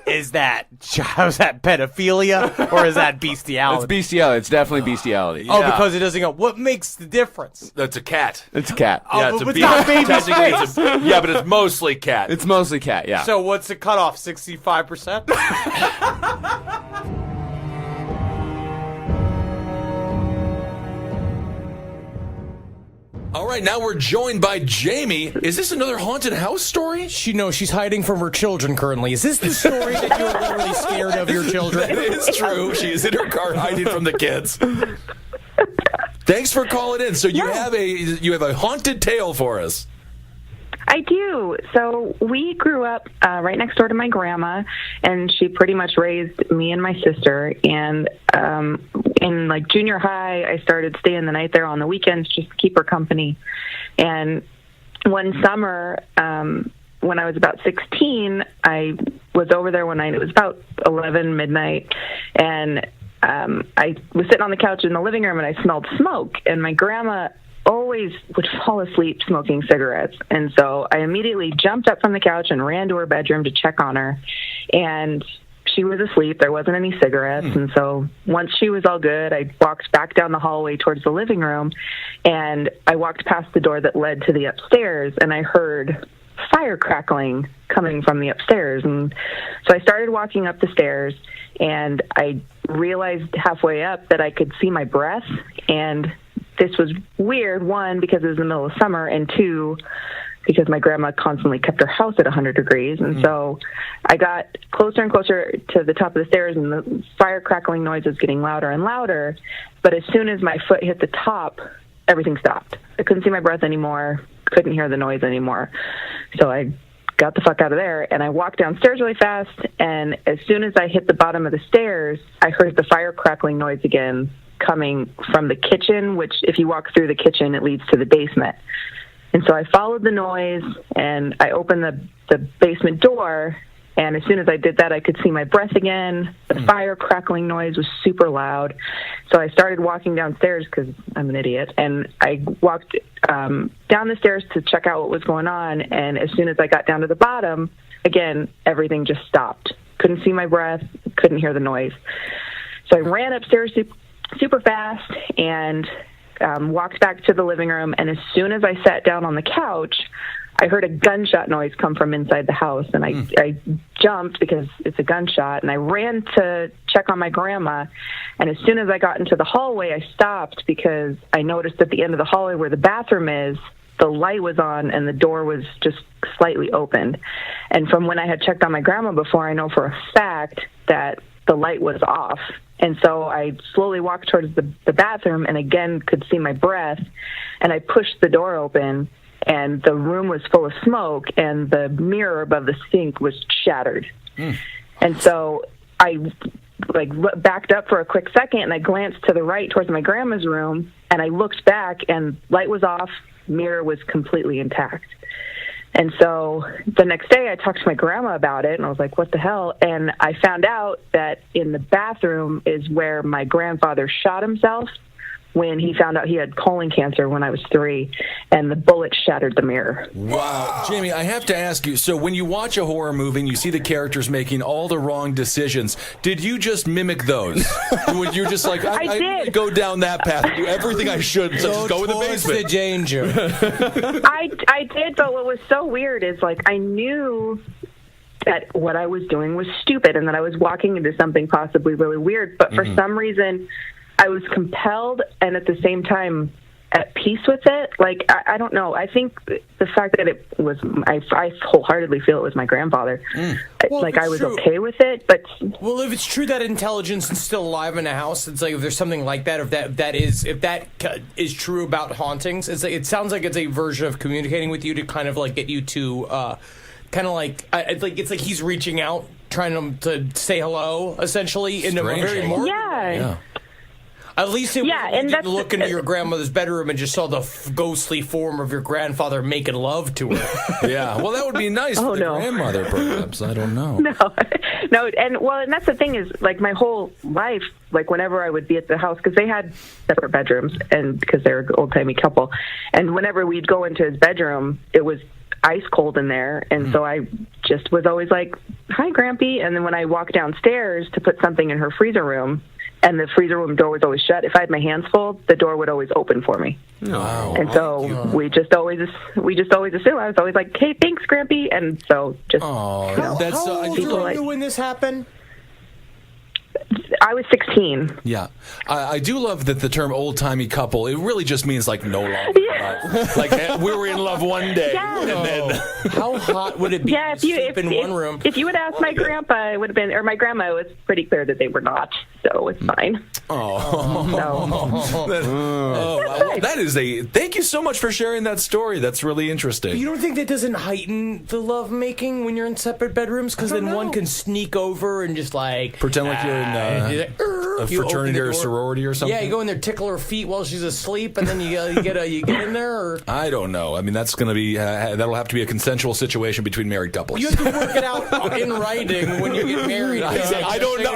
Speaker 3: is that pedophilia or is that bestiality?
Speaker 5: It's bestiality. It's definitely bestiality.
Speaker 3: Oh,
Speaker 4: Yeah.
Speaker 3: because it doesn't go. What makes the difference?
Speaker 4: That's a cat.
Speaker 5: It's a cat.
Speaker 4: Yeah, it's
Speaker 3: but
Speaker 4: a
Speaker 3: it's not baby's
Speaker 4: technically
Speaker 3: face.
Speaker 4: yeah, but it's mostly cat.
Speaker 5: It's mostly cat. Yeah.
Speaker 3: So what's the cutoff? 65%?
Speaker 4: All right, now we're joined by Jamie. Is this another haunted house story?
Speaker 3: She's hiding from her children currently. Is this the story that you're literally scared of your children?
Speaker 4: It is true. She is in her car hiding from the kids. Thanks for calling in. So you have a haunted tale for us.
Speaker 7: I do. So we grew up right next door to my grandma, and she pretty much raised me and my sister. And in like junior high, I started staying the night there on the weekends just to keep her company. And one summer, when I was about 16, I was over there one night. It was about 11 midnight, and I was sitting on the couch in the living room, and I smelled smoke. And my grandma always would fall asleep smoking cigarettes. And so I immediately jumped up from the couch and ran to her bedroom to check on her. And she was asleep. There wasn't any cigarettes. And so once she was all good, I walked back down the hallway towards the living room, and I walked past the door that led to the upstairs, and I heard fire crackling coming from the upstairs. And so I started walking up the stairs, and I realized halfway up that I could see my breath. And this was weird, one, because it was the middle of summer, and two, because my grandma constantly kept her house at 100 degrees. And so I got closer and closer to the top of the stairs, and the fire crackling noise was getting louder and louder. But as soon as my foot hit the top, everything stopped. I couldn't see my breath anymore, couldn't hear the noise anymore. So I got the fuck out of there, and I walked downstairs really fast, and as soon as I hit the bottom of the stairs, I heard the fire crackling noise again coming from the kitchen, which if you walk through the kitchen, it leads to the basement. And so I followed the noise, and I opened the basement door, and as soon as I did that, I could see my breath again. The fire crackling noise was super loud. So I started walking downstairs because I'm an idiot, and I walked down the stairs to check out what was going on, and as soon as I got down to the bottom, again, everything just stopped. Couldn't see my breath, couldn't hear the noise. So I ran upstairs super fast and walked back to the living room, and as soon as I sat down on the couch, I heard a gunshot noise come from inside the house, and I jumped because it's a gunshot, and I ran to check on my grandma, and as soon as I got into the hallway, I stopped because I noticed at the end of the hallway where the bathroom is, the light was on and the door was just slightly opened. And from when I had checked on my grandma before, I know for a fact that the light was off. And so I slowly walked towards the bathroom and again could see my breath, and I pushed the door open, and the room was full of smoke, and the mirror above the sink was shattered. And so I backed up for a quick second, and I glanced to the right towards my grandma's room, and I looked back, and light was off, mirror was completely intact. And so the next day I talked to my grandma about it, and I was like, what the hell? And I found out that in the bathroom is where my grandfather shot himself when he found out he had colon cancer when I was 3, and the bullet shattered the mirror.
Speaker 4: Wow. Jamie, I have to ask you, so when you watch a horror movie and you see the characters making all the wrong decisions, did you just mimic those? When you're just like, I did. Go down that path, do everything I should, so just go in the basement.
Speaker 3: The danger.
Speaker 7: I did, but what was so weird is, like, I knew that what I was doing was stupid and that I was walking into something possibly really weird, but for some reason I was compelled and at the same time at peace with it. Like, I don't know. I think the fact that it was, I wholeheartedly feel it was my grandfather.
Speaker 3: Well,
Speaker 7: like,
Speaker 3: it's
Speaker 7: I was
Speaker 3: true.
Speaker 7: okay with it, but...
Speaker 3: Well, if it's true that intelligence is still alive in a house, it's like if there's something like that, if that is true about hauntings, it's like, it sounds like it's a version of communicating with you to kind of like get you to kind of like it's like he's reaching out, trying to say hello, essentially in a very morbid way. At least it
Speaker 7: Yeah,
Speaker 3: was,
Speaker 7: and
Speaker 3: you didn't
Speaker 7: that's-
Speaker 3: look into your grandmother's bedroom and just saw the ghostly form of your grandfather making love to her.
Speaker 4: Yeah, well, that would be nice for the grandmother, perhaps. I don't know.
Speaker 7: No, and that's the thing is, like, my whole life, like, whenever I would be at the house, because they had separate bedrooms, and because they're an old-timey couple, and whenever we'd go into his bedroom, it was ice cold in there, and so I just was always like, hi, Grampy, and then when I walked downstairs to put something in her freezer room, and the freezer room door was always shut, if I had my hands full, the door would always open for me.
Speaker 4: Wow.
Speaker 7: And so we just always assume, I was always like, hey, thanks, Grampy, and so just...
Speaker 3: How old were you when this happened?
Speaker 7: I was 16.
Speaker 4: Yeah. I do love that the term old-timey couple, it really just means, like, no longer. Like, we were in love one day.
Speaker 7: Yeah.
Speaker 4: And then...
Speaker 3: How hot would it be
Speaker 7: Yeah,
Speaker 3: to sleep in one room?
Speaker 7: If you would ask my grandpa, it would have been, or my grandma, it was pretty clear that they were not, so it's fine.
Speaker 4: Oh, wow. That is thank you so much for sharing that story. That's really interesting.
Speaker 3: You don't think that doesn't heighten the lovemaking when you're in separate bedrooms? Because then one can sneak over and just like
Speaker 4: pretend like you're in a fraternity or a sorority or something.
Speaker 3: Yeah, you go in there, tickle her feet while she's asleep, and then you get in there. Or
Speaker 4: I don't know. I mean, that's going to be that'll have to be a consensual situation between married couples.
Speaker 3: you have to work it out in writing when you get married.
Speaker 4: I don't know.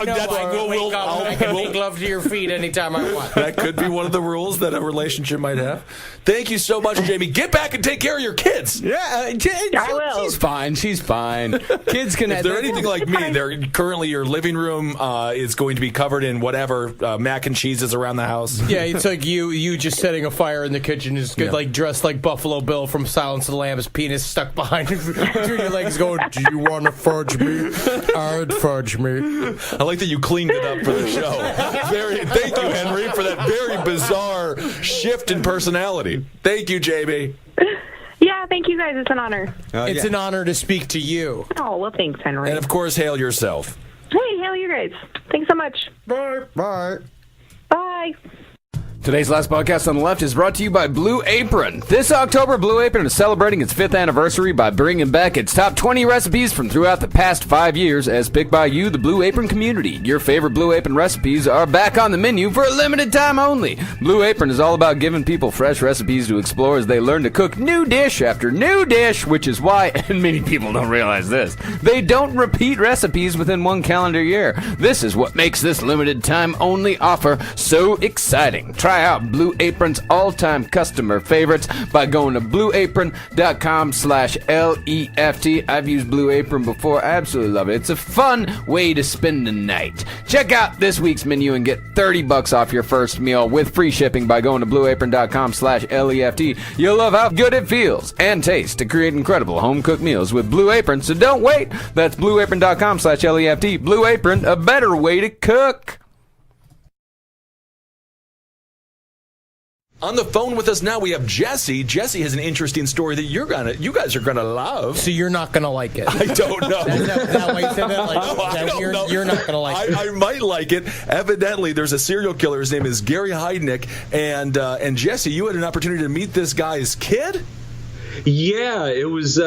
Speaker 3: I can make love to your feet anytime I want.
Speaker 4: That could be one of the rules that a relationship might have. Thank you so much, Jamie. Get back and take care of your kids.
Speaker 5: Yeah,
Speaker 7: I will.
Speaker 5: She's fine. She's fine. Kids can.
Speaker 4: If they're anything like me, they're currently your living room is going to be covered in whatever mac and cheese is around the house.
Speaker 3: Yeah, it's like you just setting a fire in the kitchen, just like dressed like Buffalo Bill from Silence of the Lambs, penis stuck behind between your legs, going, "Do you want to fudge me? I'd fudge me."
Speaker 4: I like that you cleaned it up for the show. Thank you, Henry, for that very bizarre shift in personality. Thank you, JB.
Speaker 7: Yeah, thank you guys. It's an honor.
Speaker 3: It's an honor to speak to you.
Speaker 7: Oh, well, thanks, Henry.
Speaker 4: And of course, hail yourself.
Speaker 7: Hey, hail you guys. Thanks so much.
Speaker 3: Bye.
Speaker 5: Bye.
Speaker 7: Bye.
Speaker 5: Today's last podcast on the left is brought to you by Blue Apron. This October, Blue Apron is celebrating its 5th anniversary by bringing back its top 20 recipes from throughout the past 5 years as picked by you, the Blue Apron community. Your favorite Blue Apron recipes are back on the menu for a limited time only. Blue Apron is all about giving people fresh recipes to explore as they learn to cook new dish after new dish, which is why, and many people don't realize this, they don't repeat recipes within one calendar year. This is what makes this limited time only offer so exciting. Try out Blue Apron's all-time customer favorites by going to blueapron.com/LEFT. I've used Blue Apron before. I absolutely love it. It's a fun way to spend the night. Check out this week's menu and get $30 off your first meal with free shipping by going to blueapron.com/LEFT. You'll love how good it feels and tastes to create incredible home-cooked meals with Blue Apron, so don't wait. That's blueapron.com/LEFT. Blue Apron, a better way to cook.
Speaker 4: On the phone with us now, we have Jesse. Jesse has an interesting story that you guys are gonna love.
Speaker 3: So you're not gonna like it.
Speaker 4: I don't know.
Speaker 3: Is that why you said that? Like,
Speaker 4: No, I don't know.
Speaker 3: You're not gonna like it.
Speaker 4: I might like it. Evidently, there's a serial killer. His name is Gary Heidnik, and Jesse, you had an opportunity to meet this guy's kid.
Speaker 11: Yeah, it was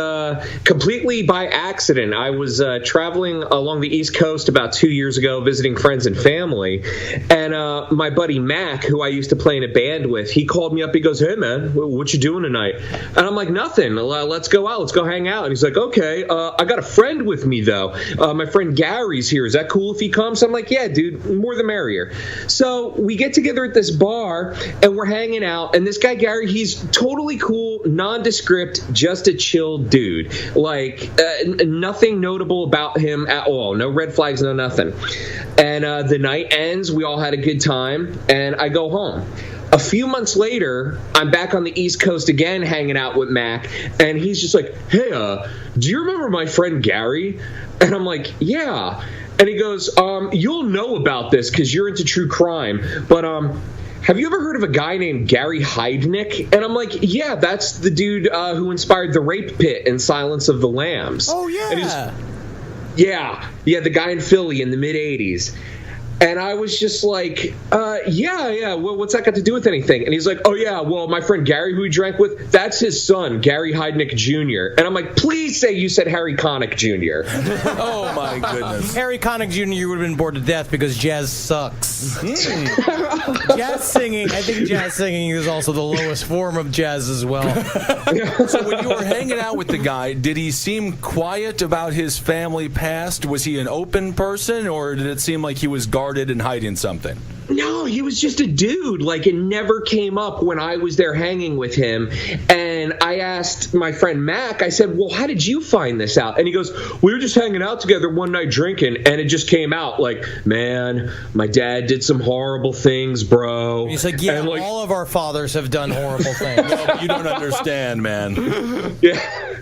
Speaker 11: completely by accident. I was traveling along the East Coast about 2 years ago, visiting friends and family, and my buddy Mac, who I used to play in a band with, he called me up. He goes, "Hey, man, what you doing tonight?" And I'm like, "Nothing. Let's go out. Let's go hang out." And he's like, "Okay, I got a friend with me, though. My friend Gary's here. Is that cool if he comes?" I'm like, "Yeah, dude, more the merrier." So we get together at this bar, and we're hanging out, and this guy, Gary, he's totally cool, nondescript, just a chill dude. Like, nothing notable about him at all. No red flags, no nothing. And the night ends. We all had a good time, and I go home. A few months later, I'm back on the East Coast again, hanging out with Mac, and he's just like, "Hey, do you remember my friend Gary?" And I'm like, "Yeah." And he goes, you'll know about this because you're into true crime, but have you ever heard of a guy named Gary Heidnik? And I'm like, yeah, that's the dude who inspired the Rape Pit and Silence of the Lambs.
Speaker 3: Oh, yeah.
Speaker 11: Yeah, the guy in Philly in the mid-'80s. And I was just like, yeah, well, what's that got to do with anything? And he's like, oh, yeah, well, my friend Gary, who he drank with, that's his son, Gary Heidnik Jr. And I'm like, please say you said Harry Connick Jr.
Speaker 4: Oh, my goodness.
Speaker 3: Harry Connick Jr. would have been bored to death because jazz sucks. Jazz singing, I think jazz singing is also the lowest form of jazz as well.
Speaker 4: So when you were hanging out with the guy, did he seem quiet about his family past? Was he an open person, or did it seem like he was guarded and hiding something?
Speaker 11: No, he was just a dude. Like, it never came up when I was there hanging with him. And I asked my friend Mac, I said, well, how did you find this out? And he goes, we were just hanging out together one night drinking, and it just came out like, man, my dad did some horrible things, bro.
Speaker 3: And he's like, yeah,
Speaker 11: and
Speaker 3: all of our fathers have done horrible things.
Speaker 4: No, you don't understand, man.
Speaker 11: Yeah.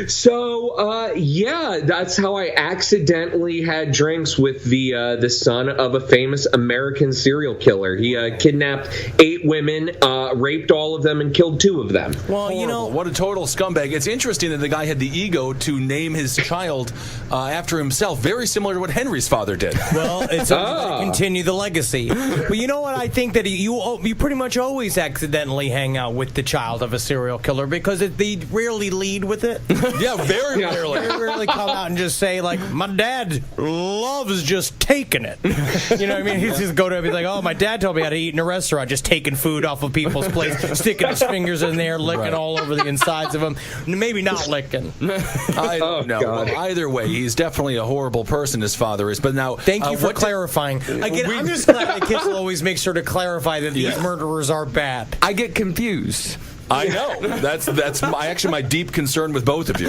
Speaker 11: So, yeah, that's how I accidentally had drinks with the son of a famous American serial killer. He kidnapped 8 women, raped all of them, and killed 2 of them.
Speaker 3: Well, you know,
Speaker 4: what a total scumbag. It's interesting that the guy had the ego to name his child after himself, very similar to what Henry's father did.
Speaker 3: Well, it's to continue the legacy. But you know what? I think that you pretty much always accidentally hang out with the child of a serial killer because they rarely lead with it.
Speaker 4: Yeah, very rarely.
Speaker 3: They rarely come out and just say, like, my dad loves just taking it. You know what I mean? He's just go to be like, oh, my dad told me how to eat in a restaurant, just taking food off of people's plates, sticking his fingers in there, licking all over the insides of them. Maybe not licking.
Speaker 4: I don't know. Well, either way, he's definitely a horrible person, his father is. But now,
Speaker 3: thank you for clarifying. Again, I'm just glad that kids will always make sure to clarify that these murderers are bad.
Speaker 5: I get confused.
Speaker 4: I know. That's actually my deep concern with both of you.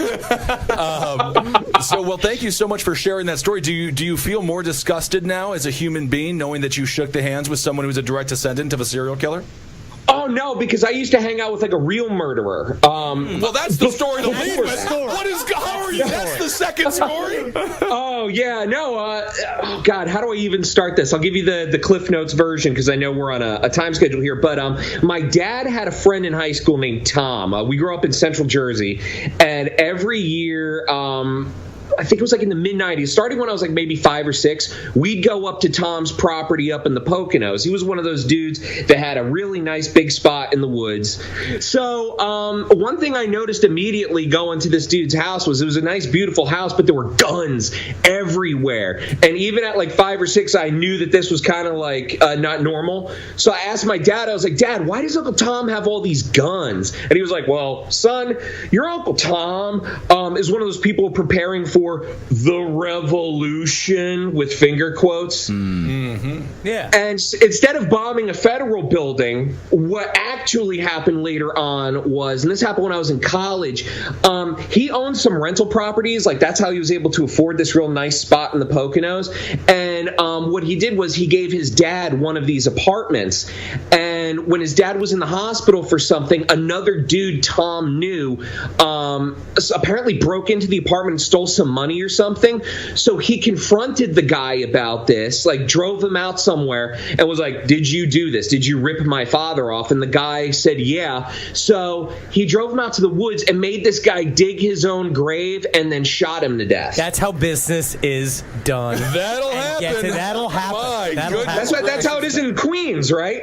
Speaker 4: Well, thank you so much for sharing that story. Do you feel more disgusted now as a human being, knowing that you shook the hands with someone who's a direct descendant of a serial killer?
Speaker 11: Oh, no, because I used to hang out with, like, a real murderer.
Speaker 4: Well, that's the story to lead with. How are you? That's the second story?
Speaker 11: Oh, yeah, no. Oh, God, how do I even start this? I'll give you the Cliff Notes version because I know we're on a time schedule here. But my dad had a friend in high school named Tom. We grew up in Central Jersey, and every year I think it was like in the mid-'90s, starting when I was like maybe 5 or 6, we'd go up to Tom's property up in the Poconos. He was one of those dudes that had a really nice big spot in the woods. So one thing I noticed immediately going to this dude's house was it was a nice, beautiful house, but there were guns everywhere. And even at like 5 or 6, I knew that this was kind of like not normal. So I asked my dad, I was like, Dad, why does Uncle Tom have all these guns? And he was like, well, son, your Uncle Tom is one of those people preparing for the revolution with finger quotes.
Speaker 3: Mm-hmm. Yeah.
Speaker 11: And instead of bombing a federal building, what actually happened later on was, and this happened when I was in college, he owned some rental properties. Like, that's how he was able to afford this real nice spot in the Poconos. And what he did was he gave his dad one of these apartments. And when his dad was in the hospital for something, another dude Tom knew apparently broke into the apartment and stole some money or something. So he confronted the guy about this, like drove him out somewhere and was like, did you do this? Did you rip my father off? And the guy said, yeah. So he drove him out to the woods and made this guy dig his own grave and then shot him to death.
Speaker 3: That's how business is done.
Speaker 4: That'll happen.
Speaker 3: That'll happen.
Speaker 11: That's how it is in Queens, right?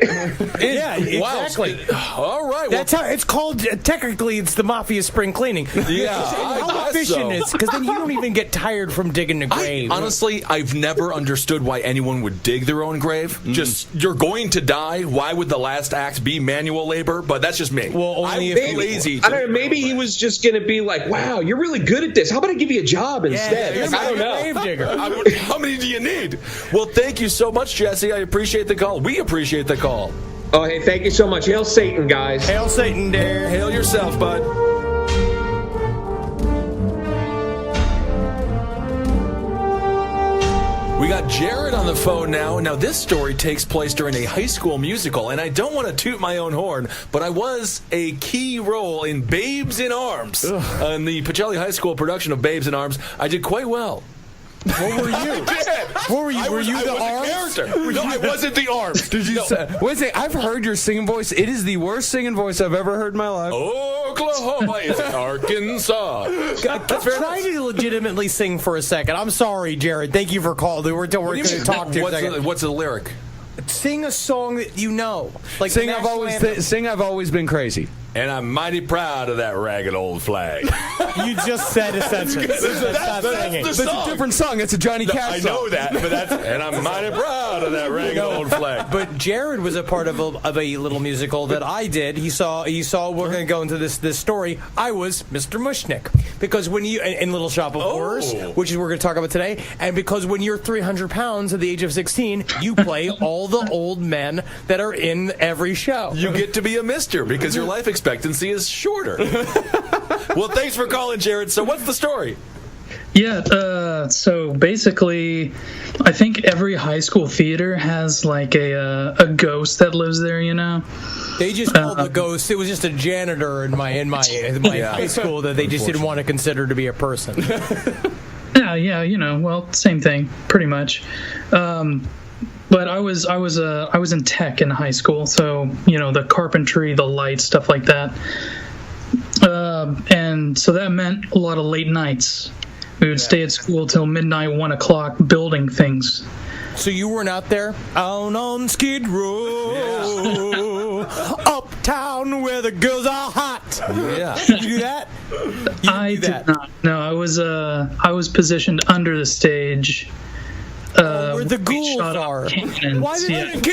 Speaker 3: Yeah, exactly.
Speaker 4: All right.
Speaker 3: That's how it's called. Technically, it's the mafia spring cleaning.
Speaker 4: Yeah,
Speaker 3: how efficient is because then you don't even get tired from digging a grave.
Speaker 4: Honestly, I've never understood why anyone would dig their own grave. Just, you're going to die. Why would the last act be manual labor? But that's just me.
Speaker 3: Well, only if
Speaker 4: I'm lazy.
Speaker 11: I don't know. Maybe he was just going to be like, wow, you're really good at this. How about I give you a job instead?
Speaker 3: Yeah,
Speaker 11: I don't know.
Speaker 3: Grave digger.
Speaker 4: How many do you need? Well, thank you so much, Jesse. I appreciate the call. We appreciate the call.
Speaker 11: Oh, hey, thank you so much. Hail Satan, guys.
Speaker 3: Hail Satan, dear.
Speaker 4: Hail yourself, bud. We got Jared on the phone now. Now, this story takes place during a high school musical, and I don't want to toot my own horn, but I was a key role in Babes in Arms. In the Pacelli High School production of Babes in Arms, I did quite well.
Speaker 3: What were you? What were you? Were you the arms?
Speaker 4: No, I wasn't the arms.
Speaker 5: Did you say? Wait a second. I've heard your singing voice. It is the worst singing voice I've ever heard in my life.
Speaker 4: Oklahoma is Arkansas.
Speaker 3: Try to legitimately sing for a second. I'm sorry, Jared. Thank you for calling. We're going to talk to you.
Speaker 4: What's the lyric?
Speaker 3: Sing a song that you know. Like
Speaker 5: Sing I've always been crazy.
Speaker 4: And I'm mighty proud of that ragged old flag.
Speaker 3: You just said a sentence. That's
Speaker 5: a different song. It's a Johnny Cash song.
Speaker 4: I know that, but and I'm mighty proud of that ragged old flag.
Speaker 3: But Jared was a part of a little musical that I did. He saw. We're going to go into this story. I was Mr. Mushnick because when you in Little Shop of Horrors, which is what we're going to talk about today, and because when you're 300 pounds at the age of 16, you play all the old men that are in every show.
Speaker 4: You get to be a mister because your life expectancy is shorter. Well, thanks for calling, Jared. So what's the story?
Speaker 12: Yeah, so basically, I think every high school theater has like a ghost that lives there, you know?
Speaker 3: They just called the ghost. It was just a janitor in my high school that they just didn't want to consider to be a person.
Speaker 12: Yeah, you know, well, same thing, pretty much. But I was in tech in high school, so you know the carpentry, the lights, stuff like that, and so that meant a lot of late nights. We would stay at school till midnight, 1 o'clock, building things.
Speaker 3: So you weren't out there out on Skid Row, uptown where the girls are hot.
Speaker 4: Yeah,
Speaker 3: did you do that?
Speaker 12: I did not. No, I was positioned under the stage.
Speaker 3: Where the ghouls are.
Speaker 4: Can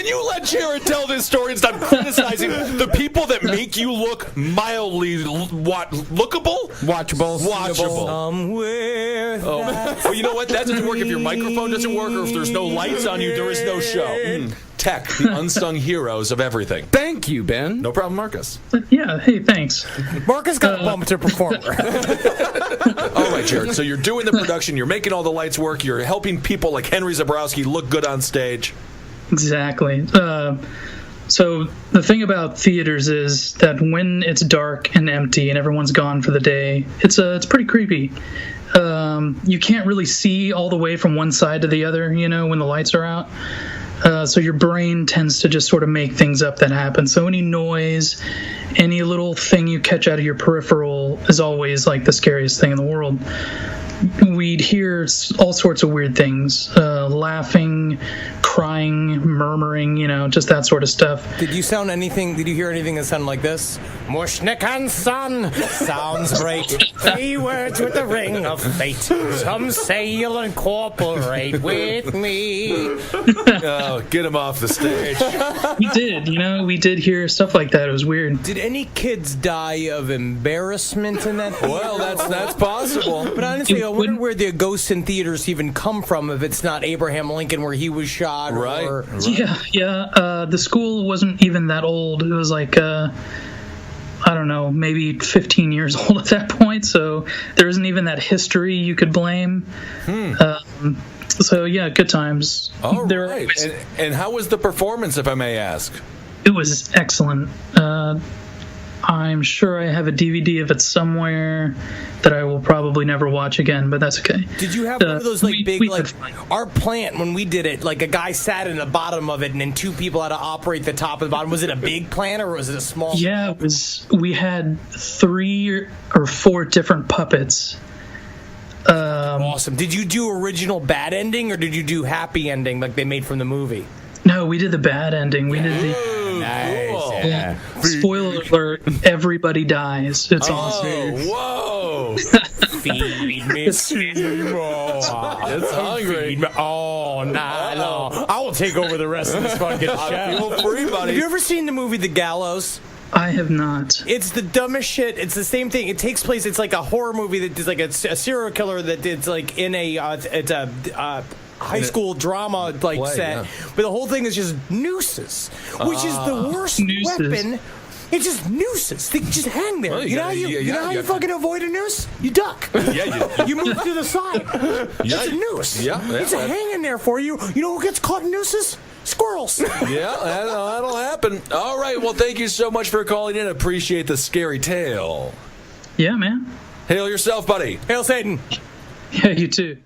Speaker 4: you let Jared tell this story and stop criticizing the people that make you look mildly lookable?
Speaker 5: Watchable.
Speaker 3: Somewhere.
Speaker 4: Well, you know what? That doesn't work if your microphone doesn't work or if there's no lights on you, there is no show. Tech, the unsung heroes of everything.
Speaker 5: Thank you, Ben.
Speaker 4: No problem, Marcus.
Speaker 12: Yeah, hey, thanks.
Speaker 3: Marcus got a bump to performer.
Speaker 4: All right, Jared. So you're doing the production, you're making all the lights work, you're helping people like Henry Zabrowski look good on stage.
Speaker 12: Exactly. So the thing about theaters is that when it's dark and empty and everyone's gone for the day, it's pretty creepy. You can't really see all the way from one side to the other, you know, when the lights are out. So your brain tends to just sort of make things up that happen. So any noise, any little thing you catch out of your peripheral is always like the scariest thing in the world. We'd hear all sorts of weird things, laughing, crying, murmuring, you know, just that sort of stuff.
Speaker 3: Did you hear anything that sounded like this? Mushnick and Son sounds great. 3 words with the ring of fate. Some say you'll incorporate with me.
Speaker 4: Oh, get him off the stage.
Speaker 12: We did hear stuff like that. It was weird.
Speaker 3: Did any kids die of embarrassment in that theater?
Speaker 4: Well, that's possible.
Speaker 3: But honestly, I wonder where the ghosts in theaters even come from if it's not Abraham Lincoln where he was shot.
Speaker 4: Right.
Speaker 12: Yeah. The school wasn't even that old. It was like, I don't know, maybe 15 years old at that point. So there isn't even that history you could blame. So yeah, good times.
Speaker 4: All right. And how was the performance, if I may ask?
Speaker 12: It was excellent. I'm sure I have a DVD of it somewhere that I will probably never watch again, but that's okay.
Speaker 3: Did you have one of those big our plant when we did it? Like a guy sat in the bottom of it, and then 2 people had to operate the top and the bottom. Was it a big plant or was it a small?
Speaker 12: Yeah, it was. We had 3 or 4 different puppets.
Speaker 3: Awesome. Did you do original bad ending or did you do happy ending like they made from the movie?
Speaker 12: No, we did the bad ending. We did the.
Speaker 3: Nice.
Speaker 4: Cool.
Speaker 12: Yeah. Spoiler alert, everybody dies. It's awesome.
Speaker 4: Whoa.
Speaker 3: Feed me, Seymour.
Speaker 4: It's hungry.
Speaker 3: Feed me all night long. I will take over the rest of this fucking show.
Speaker 4: I feel free, buddy.
Speaker 3: Have you ever seen the movie The Gallows?
Speaker 12: I have not.
Speaker 3: It's the dumbest shit. It's the same thing. It takes place. It's like a horror movie that is like a serial killer that is like in a high school drama like
Speaker 4: play,
Speaker 3: set.
Speaker 4: yeah.
Speaker 3: But the whole thing is just nooses, which is the worst weapon. It's just nooses. They just hang there.
Speaker 4: Well,
Speaker 3: you know how you fucking avoid a noose? You duck.
Speaker 4: Yeah,
Speaker 3: you move to the side. It's a noose.
Speaker 4: Yeah,
Speaker 3: it's hanging there for you. You know who gets caught in nooses? Squirrels.
Speaker 4: Yeah, that'll happen. All right, well, thank you so much for calling in. Appreciate the scary tale.
Speaker 12: Yeah, man.
Speaker 4: Hail yourself, buddy.
Speaker 3: Hail Satan.
Speaker 12: Yeah, you too.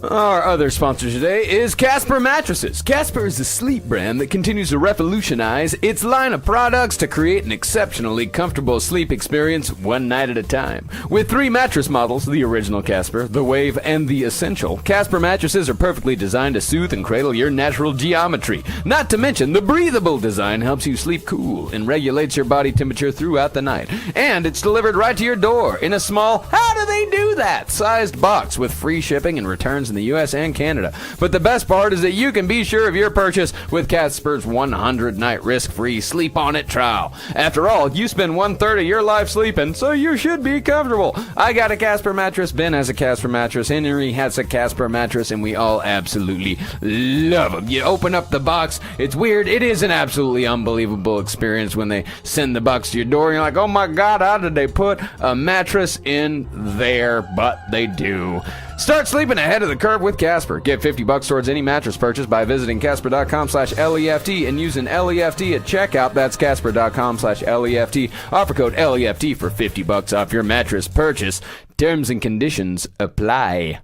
Speaker 5: Our other sponsor today is Casper Mattresses. Casper is a sleep brand that continues to revolutionize its line of products to create an exceptionally comfortable sleep experience one night at a time. With 3 mattress models, the original Casper, the Wave, and the Essential, Casper mattresses are perfectly designed to soothe and cradle your natural geometry. Not to mention, the breathable design helps you sleep cool and regulates your body temperature throughout the night. And it's delivered right to your door in a small, how do they do that, sized box with free shipping and returns in the U.S. and Canada. But the best part is that you can be sure of your purchase with Casper's 100-night risk-free Sleep On It trial. After all, you spend 1/3 of your life sleeping, so you should be comfortable. I got a Casper mattress, Ben has a Casper mattress, Henry has a Casper mattress, and we all absolutely love them. You open up the box, it's weird, it is an absolutely unbelievable experience when they send the box to your door, and you're like, oh my god, how did they put a mattress in there? But they do. Start sleeping ahead of the curve with Casper. Get $50 towards any mattress purchase by visiting Casper.com/LEFT and using LEFT at checkout. That's Casper.com/LEFT. Offer code LEFT for $50 off your mattress purchase. Terms and conditions apply.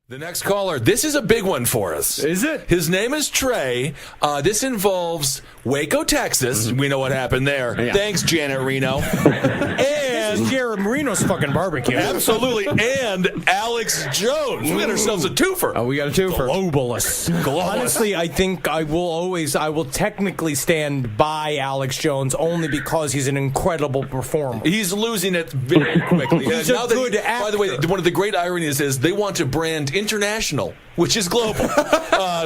Speaker 4: The next caller, this is a big one for us.
Speaker 5: Is it?
Speaker 4: His name is Trey. This involves Waco, Texas. We know what happened there.
Speaker 5: Yeah.
Speaker 4: Thanks, Janet Reno.
Speaker 3: And Jared Marino's fucking barbecue.
Speaker 4: Absolutely. And Alex Jones. We got ourselves a twofer.
Speaker 5: Oh, we got a twofer.
Speaker 3: Globalist. Honestly, I think I will technically stand by Alex Jones only because he's an incredible performer.
Speaker 4: He's losing it very quickly.
Speaker 3: He's
Speaker 4: Now
Speaker 3: a good actor.
Speaker 4: By the way, one of the great ironies is they want to brand international, which is global.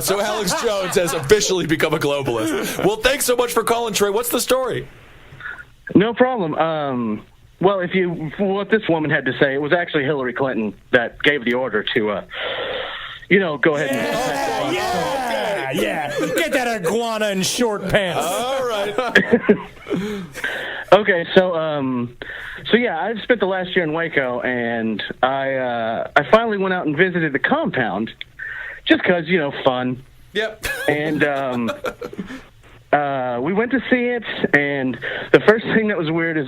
Speaker 4: So Alex Jones has officially become a globalist. Well, thanks so much for calling, Trey. What's the story?
Speaker 13: No problem. Well, what this woman had to say, it was actually Hillary Clinton that gave the order to, go ahead and...
Speaker 3: Yeah. Get that iguana in short pants.
Speaker 4: All right.
Speaker 13: Okay, so yeah, I've spent the last year in Waco, and I finally went out and visited the compound, just because, fun.
Speaker 4: Yep.
Speaker 13: And we went to see it, and the first thing that was weird is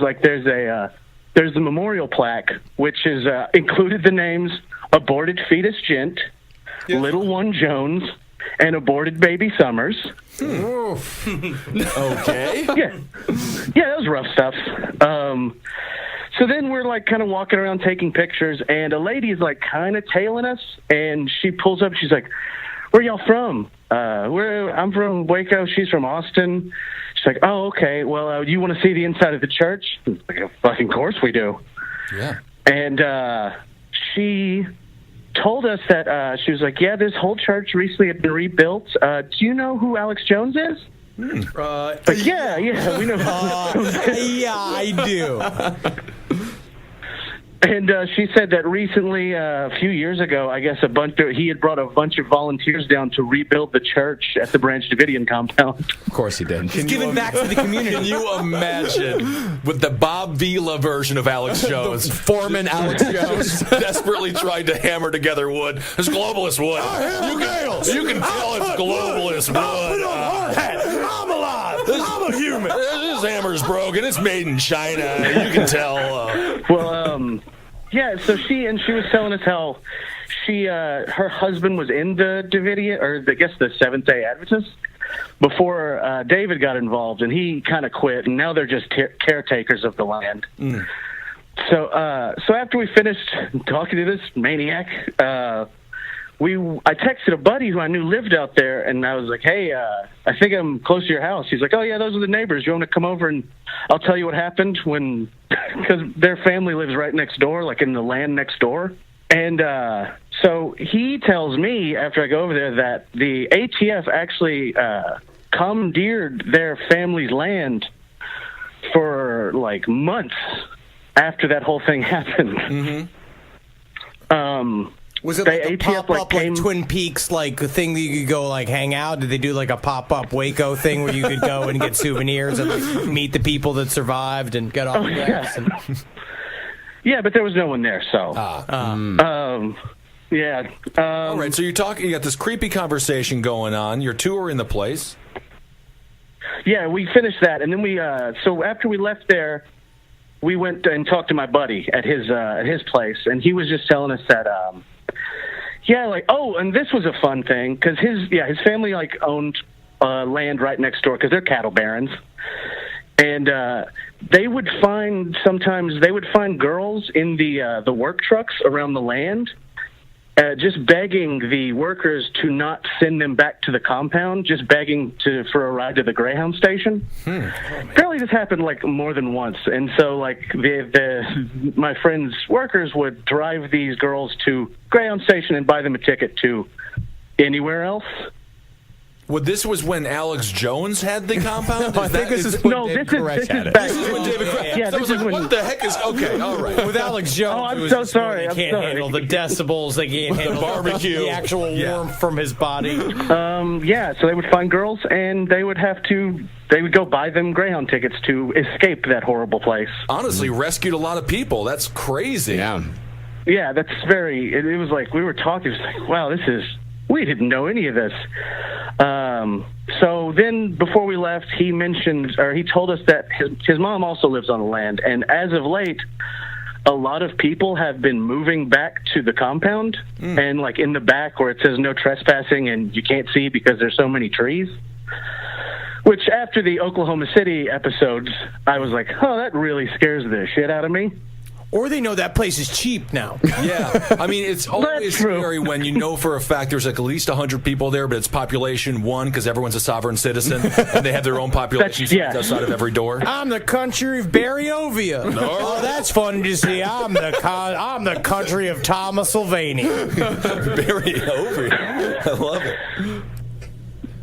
Speaker 13: there's the memorial plaque, which is included the names Aborted Fetus Gent, Little One Jones, and Aborted Baby Summers.
Speaker 4: Okay.
Speaker 13: Yeah, that was rough stuff. So then we're kind of walking around taking pictures, and a lady is kind of tailing us, and she pulls up. She's like, "Where y'all from?" I'm from Waco. She's from Austin. She's like, "Oh, okay. Well, you want to see the inside of the church?" I'm like, fucking course we do.
Speaker 4: Yeah.
Speaker 13: And she told us that she was like, "Yeah, this whole church recently had been rebuilt. Do you know who Alex Jones is?" Yeah, we know.
Speaker 3: Yeah, I do.
Speaker 13: And she said that recently, a few years ago, I guess he had brought a bunch of volunteers down to rebuild the church at the Branch Davidian compound.
Speaker 5: Of course he did.
Speaker 3: He's giving back to the community.
Speaker 4: Can you imagine with the Bob Vila version of Alex Jones?
Speaker 5: Foreman Alex Jones.
Speaker 4: Desperately tried to hammer together wood. It's globalist wood. You can tell it's globalist wood.
Speaker 8: I'm alive. I'm a human.
Speaker 4: This hammer's broken. It's made in China. You can tell.
Speaker 13: Yeah, so she was telling us how her husband was in the Davidian, or I guess the Seventh-day Adventist, before David got involved, and he kind of quit, and now they're just caretakers of the land. So after we finished talking to this maniac, I texted a buddy who I knew lived out there, and I was like, "Hey, I think I'm close to your house." He's like, "Oh yeah, those are the neighbors. You want to come over and I'll tell you what happened when," because their family lives right next door, in the land next door. And so he tells me after I go over there that the ATF actually commandeered their family's land for months after that whole thing happened.
Speaker 3: Was it a pop-up Twin Peaks thing that you could go hang out? Did they do a pop-up Waco thing where you could go and get souvenirs and meet the people that survived and get autographs?
Speaker 13: Yeah, but there was no one there, so. Yeah.
Speaker 4: All right, so you got this creepy conversation going on. Your two are in the place.
Speaker 13: Yeah, we finished that, and then so after we left there, we went and talked to my buddy at his place, and he was just telling us that, and this was a fun thing because his family owned land right next door because they're cattle barons, and they would find girls in the work trucks around the land. Just begging the workers to not send them back to the compound, just begging for a ride to the Greyhound station. Apparently this happened more than once. And so my friend's workers would drive these girls to Greyhound station and buy them a ticket to anywhere else.
Speaker 4: Well, this was when Alex Jones had the compound?
Speaker 3: I think this is when David Koresh had it.
Speaker 4: This is when David Koresh.
Speaker 13: Yeah,
Speaker 4: I was like, what the heck is... Okay, all right.
Speaker 3: With Alex Jones,
Speaker 13: I'm so sorry.
Speaker 3: They can't handle the decibels. They can't handle
Speaker 4: the barbecue.
Speaker 3: The actual warmth from his body.
Speaker 13: So they would find girls, and they would go buy them Greyhound tickets to escape that horrible place.
Speaker 4: Honestly, rescued a lot of people. That's crazy.
Speaker 5: Yeah.
Speaker 13: Yeah, that's very... It was like, we were talking, it was like, wow, we didn't know any of this. So then before we left, he told us that his mom also lives on the land. And as of late, a lot of people have been moving back to the compound and in the back where it says no trespassing and you can't see because there's so many trees. Which after the Oklahoma City episodes, I was like, oh, that really scares the shit out of me.
Speaker 3: Or they know that place is cheap now.
Speaker 4: Yeah. I mean, it's always scary when you know for a fact there's at least 100 people there, but it's population 1 because everyone's a sovereign citizen and they have their own population outside of every door.
Speaker 3: I'm the country of Barryovia.
Speaker 4: No.
Speaker 3: Oh, that's fun to see. I'm the country of Thomas Sylvania.
Speaker 4: Barryovia. I love it.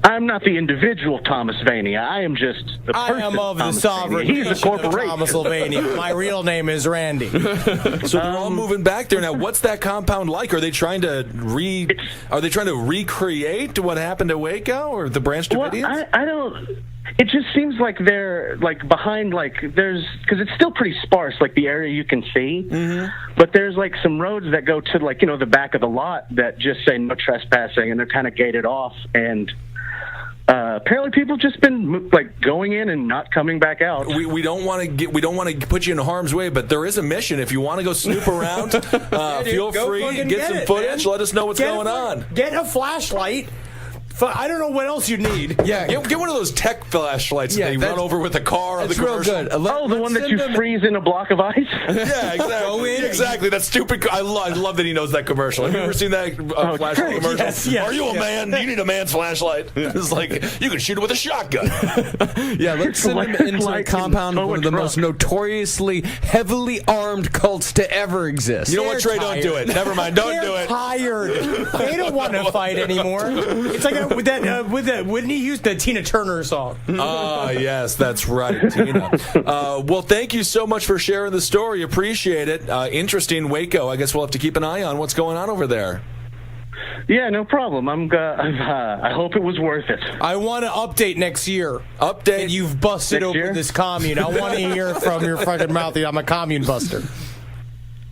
Speaker 13: I'm not the individual Thomas Vania. I am just the person.
Speaker 3: I am of the
Speaker 13: Thomas
Speaker 3: sovereign
Speaker 13: Vania. He's the
Speaker 3: nation of
Speaker 13: corporation.
Speaker 3: Thomas Sylvania. My real name is Randy.
Speaker 4: So they're all moving back there now. What's that compound like? Are they trying to recreate what happened at Waco or the Branch Davidians?
Speaker 13: Well, I don't. It just seems like they're behind there's because it's still pretty sparse the area you can see, but there's some roads that go to the back of the lot that just say no trespassing and they're kind of gated off and. Apparently, people have just been going in and not coming back out.
Speaker 4: We don't want to put you in harm's way, but there is a mission. If you want to go snoop around, feel free. Get some footage. Let us know what's going on.
Speaker 3: Get a flashlight. I don't know what else you need.
Speaker 4: Yeah, get one of those tech flashlights that you run over with a car.
Speaker 5: That's
Speaker 4: the
Speaker 5: real good.
Speaker 13: The one that you freeze in a block of ice?
Speaker 4: Yeah, exactly. Exactly. That stupid... I love that he knows that commercial. Have you ever seen that flashlight commercial?
Speaker 3: Yes,
Speaker 4: Are you a man? You need a man's flashlight. It's like, you can shoot it with a shotgun.
Speaker 5: Yeah, let's send him into a compound of one of the most notoriously heavily armed cults to ever exist.
Speaker 4: You know what, Trey? Don't do it. Never mind. Don't do it.
Speaker 3: Tired. They don't want to fight anymore. It's like wouldn't he use the Tina Turner song?
Speaker 4: Yes, that's right, Tina. Well, thank you so much for sharing the story. Appreciate it. Interesting, Waco. I guess we'll have to keep an eye on what's going on over there.
Speaker 13: Yeah, no problem. I hope it was worth it.
Speaker 3: I want to update next year.
Speaker 4: Update?
Speaker 3: And you've busted open this commune. I want to hear from your fucking mouth that I'm a commune buster.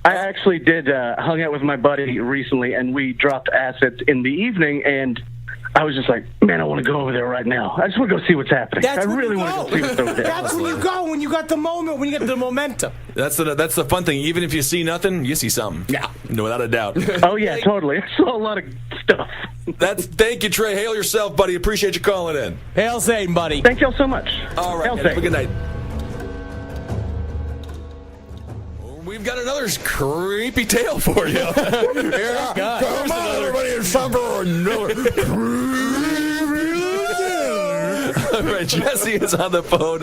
Speaker 13: I actually did hung out with my buddy recently, and we dropped acid in the evening, and I was just like, man, I want to go over there right now. I just want to go see what's happening. I really want to go see what's over there.
Speaker 3: That's when you go, when you got the moment, when you get the momentum.
Speaker 4: That's the fun thing. Even if you see nothing, you see something.
Speaker 3: Yeah.
Speaker 4: No, without a doubt.
Speaker 13: Oh, yeah, totally. I saw a lot of stuff.
Speaker 4: Thank you, Trey. Hail yourself, buddy. Appreciate you calling in.
Speaker 3: Hail Satan, buddy.
Speaker 13: Thank y'all so much.
Speaker 4: All right. Have a good night. We've got another creepy tale for you.
Speaker 8: Yeah, come on, everybody, it's time for another
Speaker 4: All right, Jesse is on the phone.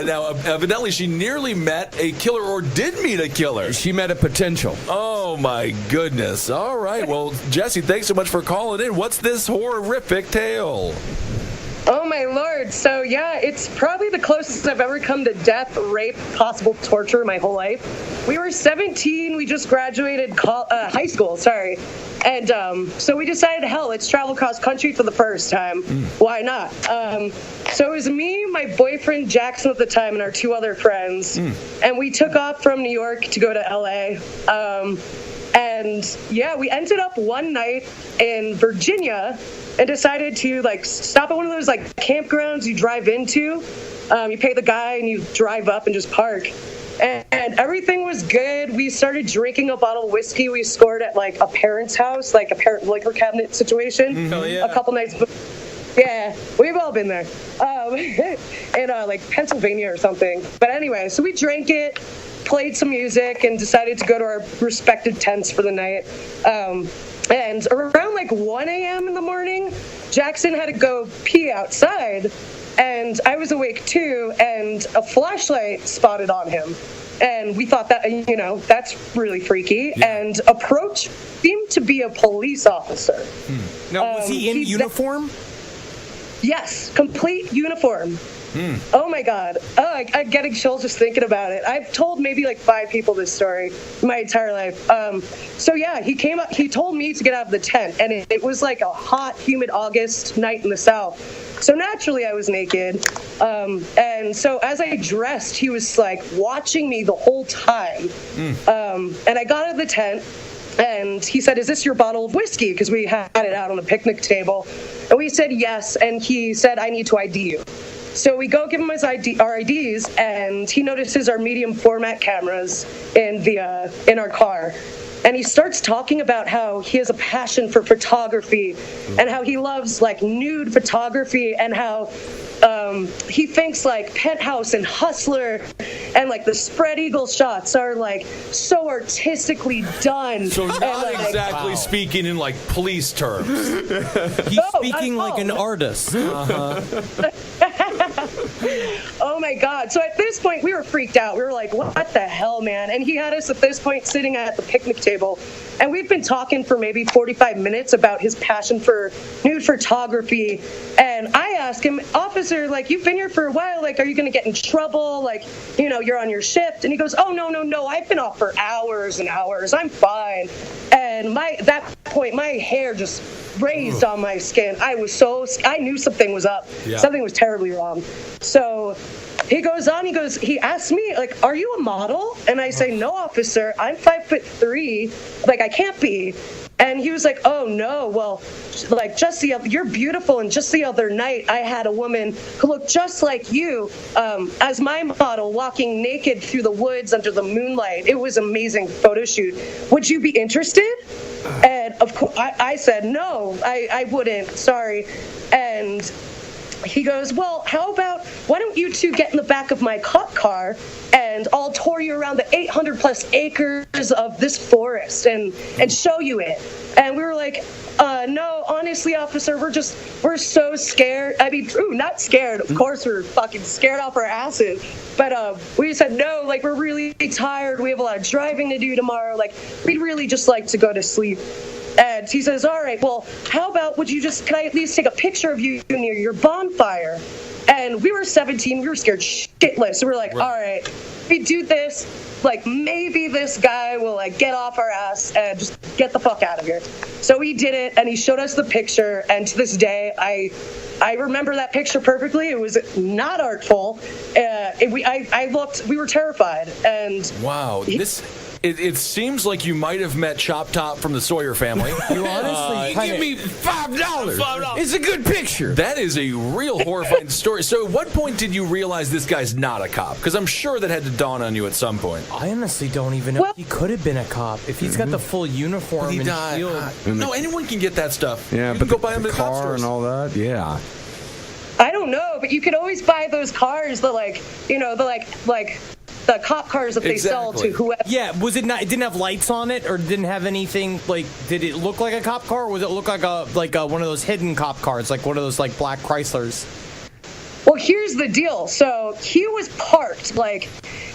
Speaker 4: Now, evidently, she nearly met a killer or did meet a killer.
Speaker 5: She met a potential.
Speaker 4: Oh, my goodness. All right. Well, Jesse, thanks so much for calling in. What's this horrific tale?
Speaker 14: Oh, my Lord. So, yeah, it's probably the closest I've ever come to death, rape, possible torture my whole life. We were 17. We just graduated high school, And so we decided, hell, let's travel cross country for the first time. Why not? So it was me, my boyfriend Jackson at the time, and our two other friends. And we took off from New York to go to L.A. And, yeah, we ended up one night in Virginia and decided to, stop at one of those, campgrounds you drive into. You pay the guy and you drive up and just park. and everything was good. We started drinking a bottle of whiskey we scored at like a parent's house, like a parent liquor cabinet situation, a couple nights before. Yeah, we've all been there, in like Pennsylvania or something. But anyway, so we drank it, played some music, and decided to go to our respective tents for the night. And around like 1 a.m. in the morning, Jackson had to go pee outside, and I was awake too, and a flashlight spotted on him. And we thought that, that's really freaky. Yeah. And approach seemed to be a police officer.
Speaker 3: Now, was he in uniform?
Speaker 14: Yes, complete uniform. Oh my God. Oh, I'm getting chills just thinking about it. I've told maybe like 5 people this story my entire life. So yeah, he came up, he told me to get out of the tent, and it was like a hot, humid August night in the South. So naturally I was naked. And so as I dressed, he was like watching me the whole time. And I got out of the tent, and he said, "Is this your bottle of whiskey?" Because we had it out on the picnic table. And we said yes, and he said, "I need to ID you." So we go give him our IDs, and he notices our medium format cameras in our car. And he starts talking about how he has a passion for photography and how he loves like nude photography, and how he thinks like Penthouse and Hustler and like the spread eagle shots are like so artistically done.
Speaker 4: So not exactly speaking in like police terms.
Speaker 3: He's speaking like an artist.
Speaker 14: Oh my God. So at this point we were freaked out. We were like, what the hell, man? And he had us at this point sitting at the picnic table, and we'd been talking for maybe 45 minutes about his passion for nude photography. And I asked him, "Officer, like, you've been here for a while, like, are you going to get in trouble? Like, you're on your shift." And he goes, "Oh, no, I've been off for hours and hours. I'm fine." And that point, my hair just raised on my skin. I knew something was up. Yeah. Something was terribly wrong. So he goes on, he asks me, like, "Are you a model?" And I say, "No, officer, I'm 5'3", like, I can't be." And he was like, "Oh no, well, like, you're beautiful, and just the other night I had a woman who looked just like you as my model, walking naked through the woods under the moonlight. It was an amazing photo shoot. Would you be interested?" And of course I said, "No, I wouldn't, sorry." And he goes, "Well, how about, why don't you two get in the back of my cop car, and I'll tour you around the 800 plus acres of this forest and show you it." And we were like, "No, honestly, officer, we're so scared." I mean, not scared. Of course, we're fucking scared off our asses. But we said, "No, like, we're really tired. We have a lot of driving to do tomorrow. Like, we'd really just like to go to sleep." And he says, "All right, well, how about, can I at least take a picture of you near your bonfire?" And we were 17, we were scared shitless. So we're like, "All right, we do this, like, maybe this guy will like get off our ass and just get the fuck out of here." So we did it, and he showed us the picture, and to this day, I remember that picture perfectly. It was not artful. We were terrified. And
Speaker 4: wow, It seems like you might have met Chop Top from the Sawyer family.
Speaker 3: You honestly
Speaker 5: give me $5. It's a good picture.
Speaker 4: That is a real horrifying story. So at what point did you realize this guy's not a cop? Because I'm sure that had to dawn on you at some point.
Speaker 3: I honestly don't even know if he could have been a cop. If he's got the full uniform and shield.
Speaker 4: No, anyone can get that stuff.
Speaker 5: Yeah,
Speaker 4: you
Speaker 5: but
Speaker 4: can go buy them at the
Speaker 5: car and all that, yeah.
Speaker 14: I don't know, but you could always buy those cars that the cop cars that they sell to whoever.
Speaker 3: Yeah, was it not? It didn't have lights on it, or didn't have anything like? Did it look like a cop car, or was it look like one of those hidden cop cars, like one of those like black Chryslers?
Speaker 14: Well, here's the deal. So he was parked, like,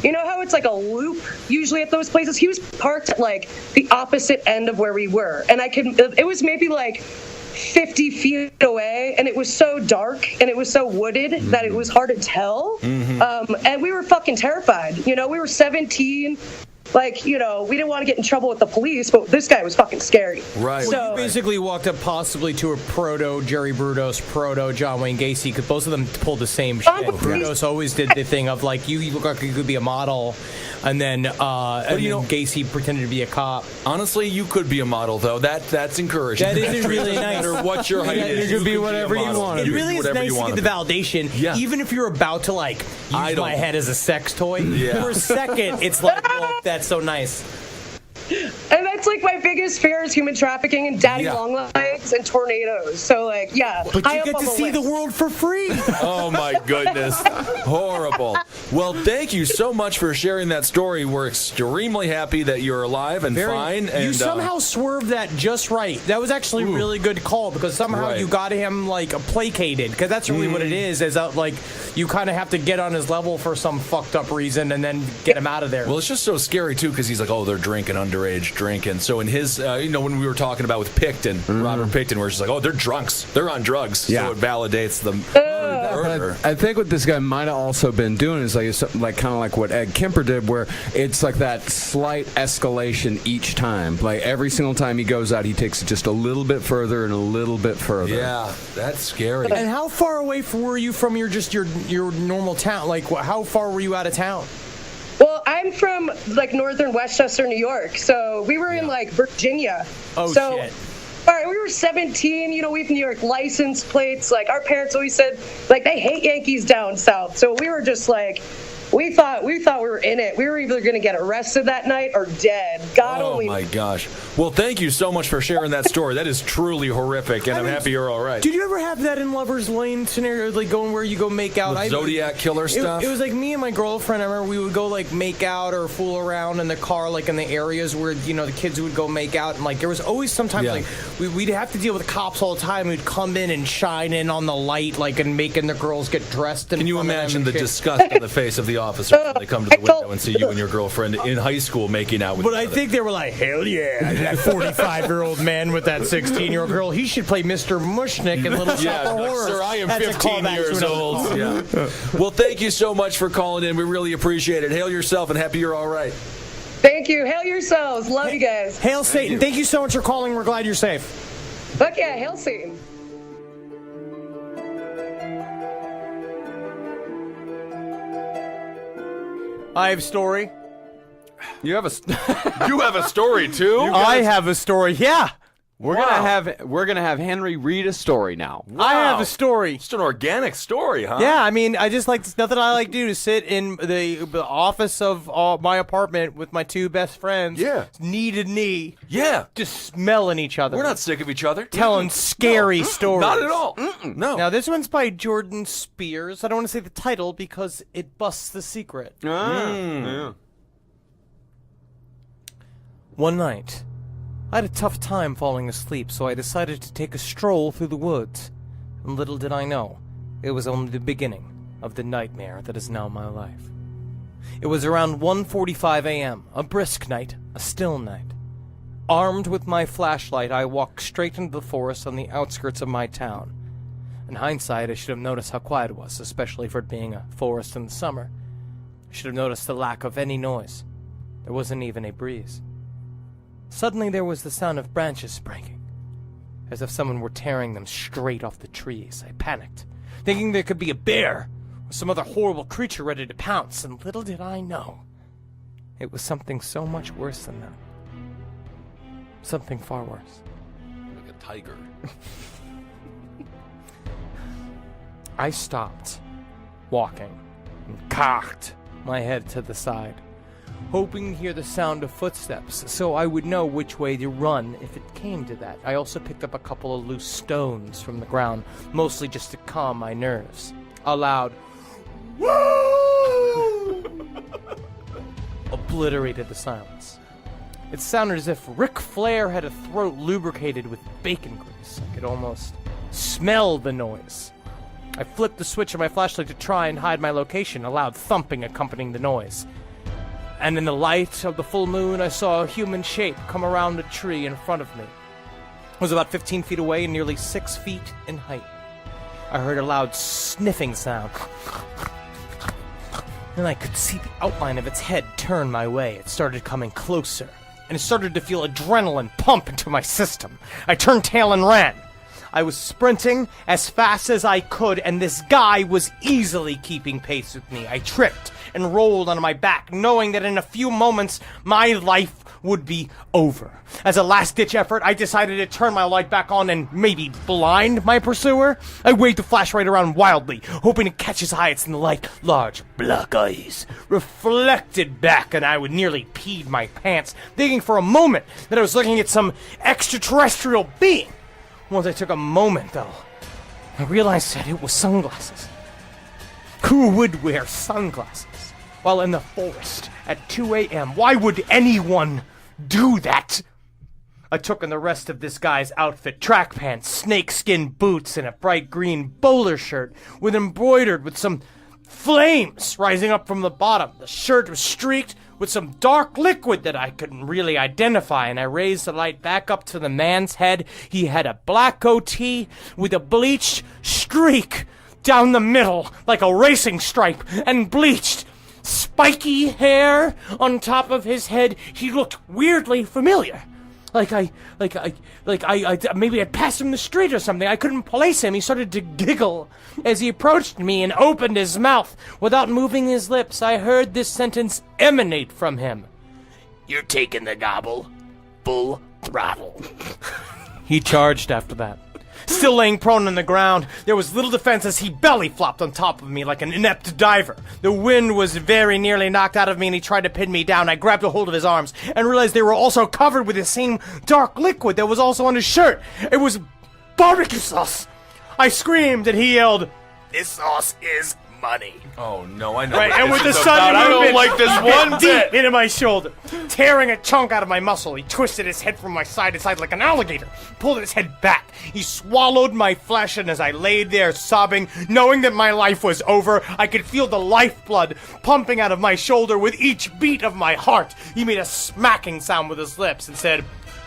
Speaker 14: you know how it's like a loop usually at those places? He was parked at like the opposite end of where we were, and it was maybe like 50 feet away, and it was so dark and it was so wooded that it was hard to tell. And we were fucking terrified. We were 17. Like, you know, we didn't want to get in trouble with the police, but this guy was fucking scary.
Speaker 4: Right.
Speaker 3: So
Speaker 14: So
Speaker 3: you basically walked up possibly to a proto Jerry Brudos, proto John Wayne Gacy, because both of them pulled the same shit. Brudos always did the thing of like, you look like you could be a model, and then Gacy pretended to be a cop.
Speaker 4: Honestly, you could be a model, though. That's encouraging.
Speaker 3: That is really nice.
Speaker 4: No matter what your height is,
Speaker 5: you could be whatever you want.
Speaker 3: It really is nice to get the validation, even if you're about to like use my head as a sex toy.
Speaker 4: Yeah.
Speaker 3: For a second, it's like, oh, that's so nice.
Speaker 14: And that's like my biggest fear is human trafficking and daddy long legs and tornadoes. So like, yeah.
Speaker 3: But
Speaker 14: high
Speaker 3: you
Speaker 14: up
Speaker 3: get
Speaker 14: on
Speaker 3: to
Speaker 14: the
Speaker 3: see
Speaker 14: list.
Speaker 3: the world for free.
Speaker 4: Oh my goodness. Horrible. Well, thank you so much for sharing that story. We're extremely happy that you're alive and fine. And
Speaker 3: you somehow swerved that just right. That was actually a really good call because somehow you got him like placated, because that's really what it is like you kind of have to get on his level for some fucked up reason and then get him out of there.
Speaker 4: Well, it's just so scary too because he's like, oh, they're drinking, underage drinking. So in his, when we were talking about with Picton, Robert Picton, where it's just like, oh, they're drunks, they're on drugs. So it validates them.
Speaker 5: I think what this guy might have also been doing is like kind of like what Ed Kemper did, where it's like that slight escalation each time. Like every single time he goes out, he takes it just a little bit further and a little bit further.
Speaker 4: Yeah, that's scary.
Speaker 3: And how far away were you from your normal town? Like, how far were you out of town?
Speaker 14: Well, I'm from like northern Westchester, New York. So we were in like Virginia.
Speaker 3: Oh,
Speaker 14: so,
Speaker 3: shit.
Speaker 14: All right, we were 17. You know, we have New York license plates. Like, our parents always said, like, they hate Yankees down south. So we were just like, we thought we were in it. We were either going to get arrested that night or dead. God only.
Speaker 4: Oh my gosh. Well, thank you so much for sharing that story. That is truly horrific, and I'm happy you're all right.
Speaker 3: Did you ever have that in Lover's Lane scenario, like going where you go make out?
Speaker 4: With Zodiac killer stuff?
Speaker 3: It was like me and my girlfriend. I remember we would go like make out or fool around in the car, like in the areas where the kids would go make out, and like there was always sometimes like we'd have to deal with the cops all the time. We'd come in and shine in on the light, like and making the girls get dressed.
Speaker 4: Can you imagine the disgust on the face of the officer when they come to the window and see you and your girlfriend in high school making out with
Speaker 3: But
Speaker 4: each
Speaker 3: I
Speaker 4: other?
Speaker 3: think they were like, hell yeah, that 45-year-old man with that 16-year-old girl, he should play Mr. Mushnick in Little Shop of Horrors.
Speaker 4: Sir, I am
Speaker 3: That's a
Speaker 4: 15
Speaker 3: callback
Speaker 4: years
Speaker 3: to
Speaker 4: old. Yeah. Well, thank you so much for calling in. We really appreciate it. Hail yourself and happy you're all right.
Speaker 14: Thank you. Hail yourselves. Love you guys.
Speaker 3: Hail Satan. Thank you so much for calling. We're glad you're safe.
Speaker 14: Fuck yeah, hail Satan.
Speaker 3: I have a story.
Speaker 5: You have a
Speaker 4: You have a story too?
Speaker 3: I have a story. Yeah.
Speaker 5: We're gonna have Henry read a story now.
Speaker 3: I have a story.
Speaker 4: Just an organic story, huh?
Speaker 3: Yeah, I mean, I just like nothing I like to do to sit in the office of my apartment with my two best friends.
Speaker 4: Yeah.
Speaker 3: Knee to knee.
Speaker 4: Yeah.
Speaker 3: Just smelling each other.
Speaker 4: We're not sick of each other.
Speaker 3: Telling scary stories.
Speaker 4: Not at all. No.
Speaker 3: Now, this one's by Jordan Spears. I don't want to say the title because it busts the secret.
Speaker 5: Yeah.
Speaker 3: One night, I had a tough time falling asleep, so I decided to take a stroll through the woods. And little did I know, it was only the beginning of the nightmare that is now my life. It was around 1:45 a.m., a brisk night, a still night. Armed with my flashlight, I walked straight into the forest on the outskirts of my town. In hindsight, I should have noticed how quiet it was, especially for it being a forest in the summer. I should have noticed the lack of any noise. There wasn't even a breeze. Suddenly there was the sound of branches breaking, as if someone were tearing them straight off the trees. I panicked, thinking there could be a bear or some other horrible creature ready to pounce, and little did I know, it was something so much worse than that. Something far worse.
Speaker 4: Like a tiger.
Speaker 3: I stopped walking and cocked my head to the side, hoping to hear the sound of footsteps so I would know which way to run if it came to that. I also picked up a couple of loose stones from the ground, mostly just to calm my nerves. A loud woo obliterated the silence. It sounded as if Ric Flair had a throat lubricated with bacon grease. I could almost smell the noise. I flipped the switch of my flashlight to try and hide my location, a loud thumping accompanying the noise. And in the light of the full moon, I saw a human shape come around a tree in front of me. It was about 15 feet away and nearly 6 feet in height. I heard a loud sniffing sound. Then I could see the outline of its head turn my way. It started coming closer, and it started to feel adrenaline pump into my system. I turned tail and ran. I was sprinting as fast as I could, and this guy was easily keeping pace with me. I tripped and rolled on my back, knowing that in a few moments my life would be over. As a last-ditch effort, I decided to turn my light back on and maybe blind my pursuer. I waved the flashlight around wildly, hoping to catch his eyes in the light. Large black eyes reflected back, and I would nearly peed my pants, thinking for a moment that I was looking at some extraterrestrial being. Once I took a moment, though, I realized that it was sunglasses. Who would wear sunglasses while in the forest at 2 a.m.? Why would anyone do that? I took in the rest of this guy's outfit: track pants, snakeskin boots, and a bright green bowler shirt embroidered with some flames rising up from the bottom. The shirt was streaked with some dark liquid that I couldn't really identify, and I raised the light back up to the man's head. He had a black goatee with a bleached streak down the middle, like a racing stripe, and bleached spiky hair on top of his head. He looked weirdly familiar. Like I maybe I'd passed him in the street or something. I couldn't place him. He started to giggle as he approached me and opened his mouth. Without moving his lips, I heard this sentence emanate from him. "You're taking the gobble. Full throttle." He charged after that. Still laying prone on the ground, there was little defense as he belly flopped on top of me like an inept diver. The wind was very nearly knocked out of me, and he tried to pin me down. I grabbed a hold of his arms and realized they were also covered with the same dark liquid that was also on his shirt. It was barbecue sauce. I screamed, and he yelled, "This sauce is money."
Speaker 4: Oh no, I know.
Speaker 3: Right,
Speaker 4: what
Speaker 3: and
Speaker 4: this
Speaker 3: with the
Speaker 4: is
Speaker 3: sudden
Speaker 4: about. I don't
Speaker 3: movement,
Speaker 4: like this
Speaker 3: he bit
Speaker 4: one bit.
Speaker 3: deep into my shoulder, tearing a chunk out of my muscle. He twisted his head from my side to side like an alligator, pulled his head back. He swallowed my flesh, and as I laid there sobbing, knowing that my life was over, I could feel the lifeblood pumping out of my shoulder with each beat of my heart. He made a smacking sound with his lips and said,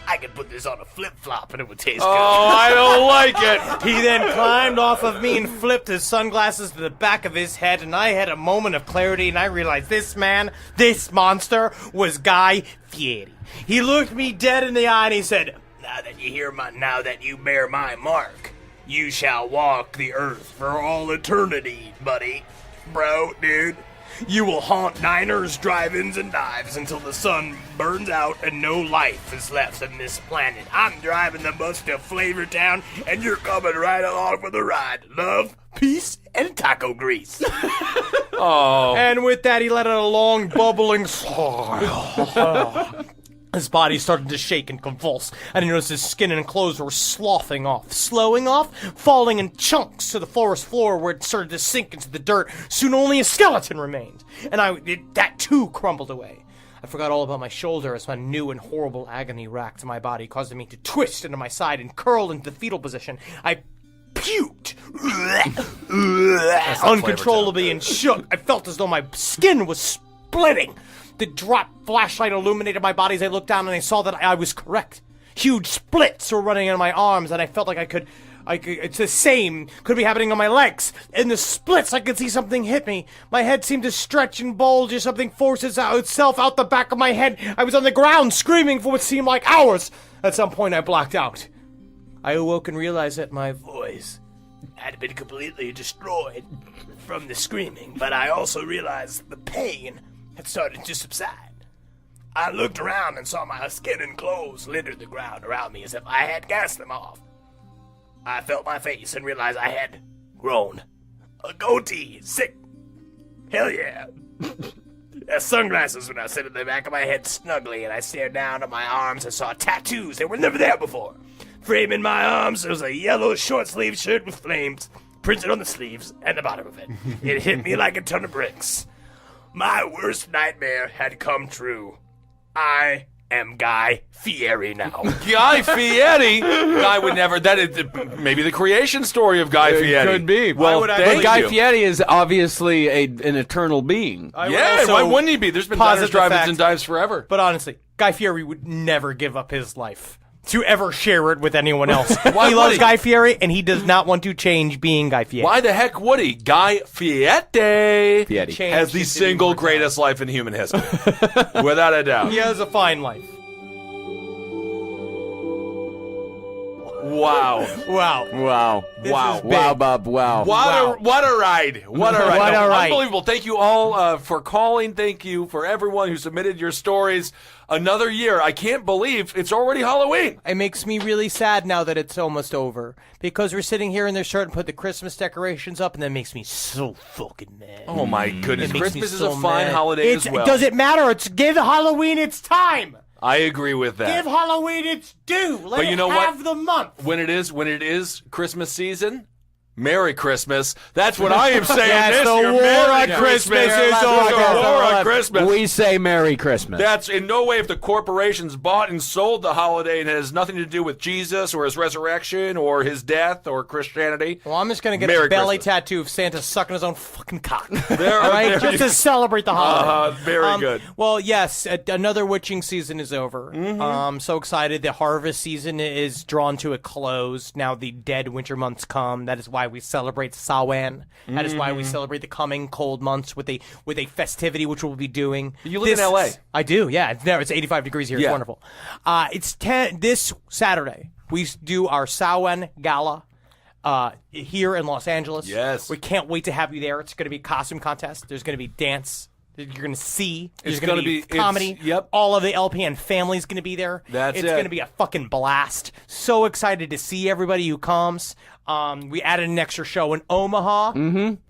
Speaker 3: "I could put this on a flip-flop and it would taste good."
Speaker 4: Oh, I don't like it.
Speaker 3: He then climbed off of me and flipped his sunglasses to the back of his head, and I had a moment of clarity, and I realized this man, this monster, was Guy Fieri. He looked me dead in the eye and he said, now that you bear my mark, you shall walk the earth for all eternity, buddy. Bro, dude. You will haunt diners, drive-ins, and dives until the sun burns out and no life is left on this planet. I'm driving the bus to Flavortown, and you're coming right along for the ride. Love, peace, and taco grease.
Speaker 4: Oh.
Speaker 3: And with that, he let out a long, bubbling sigh. His body started to shake and convulse, and I noticed his skin and clothes were slowing off, falling in chunks to the forest floor where it started to sink into the dirt. Soon only a skeleton remained, and that too crumbled away. I forgot all about my shoulder as my new and horrible agony racked my body, causing me to twist into my side and curl into the fetal position. I puked uncontrollably and shook. I felt as though my skin was splitting. The drop flashlight illuminated my body as I looked down, and I saw that I was correct. Huge splits were running in my arms, and I felt like I could, it's the same could be happening on my legs. In the splits, I could see something hit me. My head seemed to stretch and bulge as something forces itself out the back of my head. I was on the ground, screaming for what seemed like hours. At some point, I blacked out. I awoke and realized that my voice had been completely destroyed from the screaming, but I also realized the pain had started to subside. I looked around and saw my skin and clothes litter the ground around me as if I had gassed them off. I felt my face and realized I had grown a goatee. Sick. Hell yeah. Sunglasses when I sat at the back of my head snugly, and I stared down at my arms and saw tattoos that were never there before. Framing my arms, there was a yellow short-sleeved shirt with flames printed on the sleeves and the bottom of it. It hit me like a ton of bricks. My worst nightmare had come true. I am Guy Fieri now.
Speaker 4: Guy Fieri? Guy would never. That is maybe the creation story of Guy Fieri.
Speaker 5: Could be.
Speaker 4: Well,
Speaker 5: but Guy Fieri is obviously an eternal being.
Speaker 4: Yeah, why wouldn't he be? There's been diners, drive-ins, and dives forever.
Speaker 3: But honestly, Guy Fieri would never give up his life to ever share it with anyone else.
Speaker 4: Why
Speaker 3: He
Speaker 4: would
Speaker 3: loves
Speaker 4: he?
Speaker 3: Guy Fieri, and he does not want to change being Guy Fieri.
Speaker 4: Why the heck would he? Guy Fieri
Speaker 3: Changed
Speaker 4: has the
Speaker 3: it to
Speaker 4: single greatest life in human history. Without a doubt.
Speaker 3: He has a fine life.
Speaker 4: Wow.
Speaker 3: Wow.
Speaker 5: Wow.
Speaker 4: Wow.
Speaker 5: Wow, Bob. Wow.
Speaker 4: What a ride. What a ride.
Speaker 3: What a ride.
Speaker 4: Unbelievable. Thank you all for calling. Thank you for everyone who submitted your stories. Another year. I can't believe it's already Halloween.
Speaker 3: It makes me really sad now that it's almost over. Because we're sitting here and they're starting to put the Christmas decorations up, and that makes me so fucking mad.
Speaker 4: Oh, my goodness.
Speaker 3: It makes
Speaker 4: Christmas
Speaker 3: me
Speaker 4: is
Speaker 3: so
Speaker 4: a fine
Speaker 3: mad.
Speaker 4: holiday
Speaker 3: It's,
Speaker 4: as well.
Speaker 3: Does it matter? Give Halloween its time.
Speaker 4: I agree with that.
Speaker 3: Give Halloween its due. Let
Speaker 4: But you
Speaker 3: it
Speaker 4: know
Speaker 3: have
Speaker 4: what?
Speaker 3: the month.
Speaker 4: When it is Christmas season, Merry Christmas. That's what I am saying
Speaker 3: Yes,
Speaker 4: this
Speaker 3: the
Speaker 4: year.
Speaker 3: war
Speaker 4: Merry
Speaker 3: on Christmas is
Speaker 4: The
Speaker 3: over.
Speaker 4: war on Christmas.
Speaker 5: We say Merry Christmas.
Speaker 4: That's in no way if the corporations bought and sold the holiday and it has nothing to do with Jesus or his resurrection or his death or Christianity.
Speaker 3: Well, I'm just going to get
Speaker 4: Merry
Speaker 3: a belly
Speaker 4: Christmas.
Speaker 3: tattoo of Santa sucking his own fucking cock.
Speaker 4: There,
Speaker 3: All right?
Speaker 4: there
Speaker 3: Just
Speaker 4: you-
Speaker 3: to celebrate the holiday.
Speaker 4: Very good.
Speaker 3: Well, yes, another witching season is over.
Speaker 4: Mm-hmm.
Speaker 3: I'm so excited. The harvest season is drawn to a close. Now the dead winter months come. That is why we celebrate Samhain. That is why we celebrate the coming cold months with a festivity, which we'll be doing.
Speaker 4: You live in LA.
Speaker 3: I do, yeah. It's 85 degrees here.
Speaker 4: Yeah.
Speaker 3: It's wonderful. It's this Saturday. We do our Samhain Gala. Here in Los Angeles.
Speaker 4: Yes.
Speaker 3: We can't wait to have you there. It's going to be a costume contest. There's going to be dance. You're going to see. There's
Speaker 4: It's
Speaker 3: going to
Speaker 4: gonna
Speaker 3: be
Speaker 4: be-
Speaker 3: comedy.
Speaker 4: it's- yep.
Speaker 3: All of the LPN family's going to be there.
Speaker 4: That's
Speaker 3: it's
Speaker 4: it.
Speaker 3: going to be a fucking blast. So excited to see everybody who comes. We added an extra show in Omaha.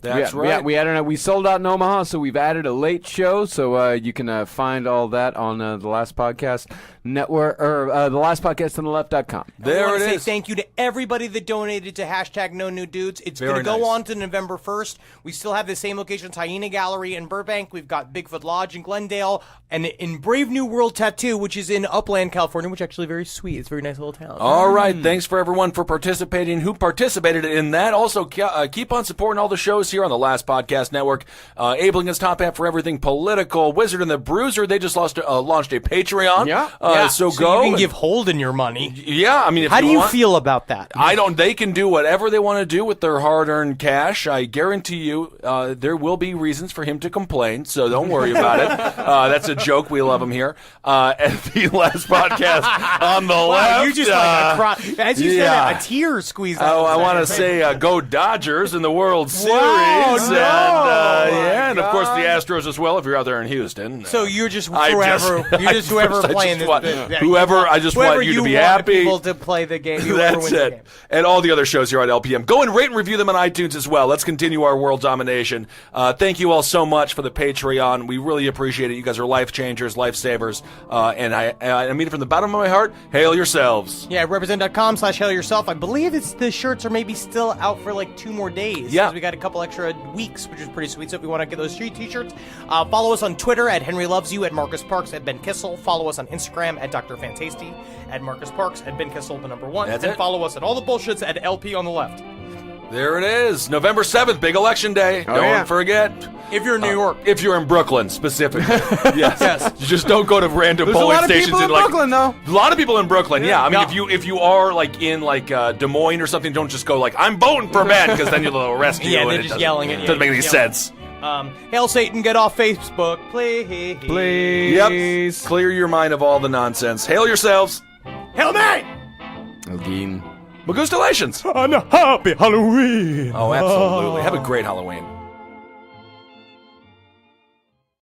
Speaker 4: That's
Speaker 5: Yeah,
Speaker 4: right.
Speaker 5: we sold out in Omaha, so we've added a late show. So you can find all that on the Last Podcast Network or the Last Podcast on the Left.com.
Speaker 3: I
Speaker 4: There
Speaker 3: want
Speaker 4: it
Speaker 3: to say
Speaker 4: is.
Speaker 3: thank you to everybody that donated to hashtag No New Dudes. It's going
Speaker 4: Very
Speaker 3: to go
Speaker 4: nice.
Speaker 3: on to November 1st. We still have the same locations, Hyena Gallery in Burbank. We've got Bigfoot Lodge in Glendale. And in Brave New World Tattoo, which is in Upland, California, which is actually very sweet. It's a very nice little town.
Speaker 4: All right. Thanks for everyone for participating. Who participated in that? Also, keep on supporting all the shows here on the Last Podcast Network. Ablington's top app for everything political. Wizard and the Bruiser, they just launched a Patreon.
Speaker 3: Yeah.
Speaker 4: So go.
Speaker 3: You can give Holden your money.
Speaker 4: Yeah. I mean, if
Speaker 3: How do you
Speaker 4: want,
Speaker 3: feel about that?
Speaker 4: They can do whatever they want to do with their hard-earned cash. I guarantee you, there will be reasons for him to complain, so don't worry about it. That's a joke. We love him here. At the Last Podcast on the
Speaker 3: Wow,
Speaker 4: left.
Speaker 3: you just as you said that, a tear squeezed out.
Speaker 4: Oh, I want to say go Dodgers in the World Series.
Speaker 3: Wow,
Speaker 4: And of course the Astros as well if you're out there in Houston.
Speaker 3: So you're just
Speaker 4: I
Speaker 3: whoever playing this.
Speaker 4: I just
Speaker 3: whoever
Speaker 4: want you to be
Speaker 3: want
Speaker 4: happy.
Speaker 3: People to play the game. Whoever
Speaker 4: That's
Speaker 3: wins the
Speaker 4: it.
Speaker 3: game.
Speaker 4: And all the other shows here on LPM. Go and rate and review them on iTunes as well. Let's continue our world domination. Thank you all so much for the Patreon. We really appreciate it. You guys are life changers, lifesavers. And I mean it from the bottom of my heart. Hail yourselves.
Speaker 3: Yeah, represent.com/hail yourself. I believe the shirts are maybe still out for like 2 more days.
Speaker 4: Yeah.
Speaker 3: 'cause we got a couple extra weeks, which is pretty sweet. So if you want to get those t-shirts, follow us on Twitter at Henry Loves You, at Marcus Parks, at Ben Kissel. Follow us on Instagram at Dr. Fantasty, at Marcus Parks, at Ben Kissel, the number 1.
Speaker 4: That's
Speaker 3: and
Speaker 4: it.
Speaker 3: follow us at all the bullshits at LP on the left.
Speaker 4: There it is. November 7th, big election day. Don't forget.
Speaker 3: If you're in New York.
Speaker 4: If you're in Brooklyn, specifically. Yes. You just don't go to random
Speaker 5: There's a
Speaker 4: polling
Speaker 5: lot of
Speaker 4: stations.
Speaker 5: people in
Speaker 4: like,
Speaker 5: Brooklyn, though.
Speaker 4: A lot of people in Brooklyn, yeah. I mean, if you are like in like Des Moines or something, don't just go like, I'm voting for Ben, because then you'll arrest you.
Speaker 3: Yeah,
Speaker 4: and
Speaker 3: they're
Speaker 4: it
Speaker 3: just
Speaker 4: doesn't-
Speaker 3: yelling at you.
Speaker 4: Doesn't make any
Speaker 3: Yelling.
Speaker 4: sense.
Speaker 3: Hail Satan, get off Facebook, please.
Speaker 4: Yep. Clear your mind of all the nonsense. Hail yourselves.
Speaker 3: Hail me!
Speaker 5: Again.
Speaker 4: Magustalations.
Speaker 3: And a happy Halloween.
Speaker 4: Oh, absolutely. Have a great Halloween.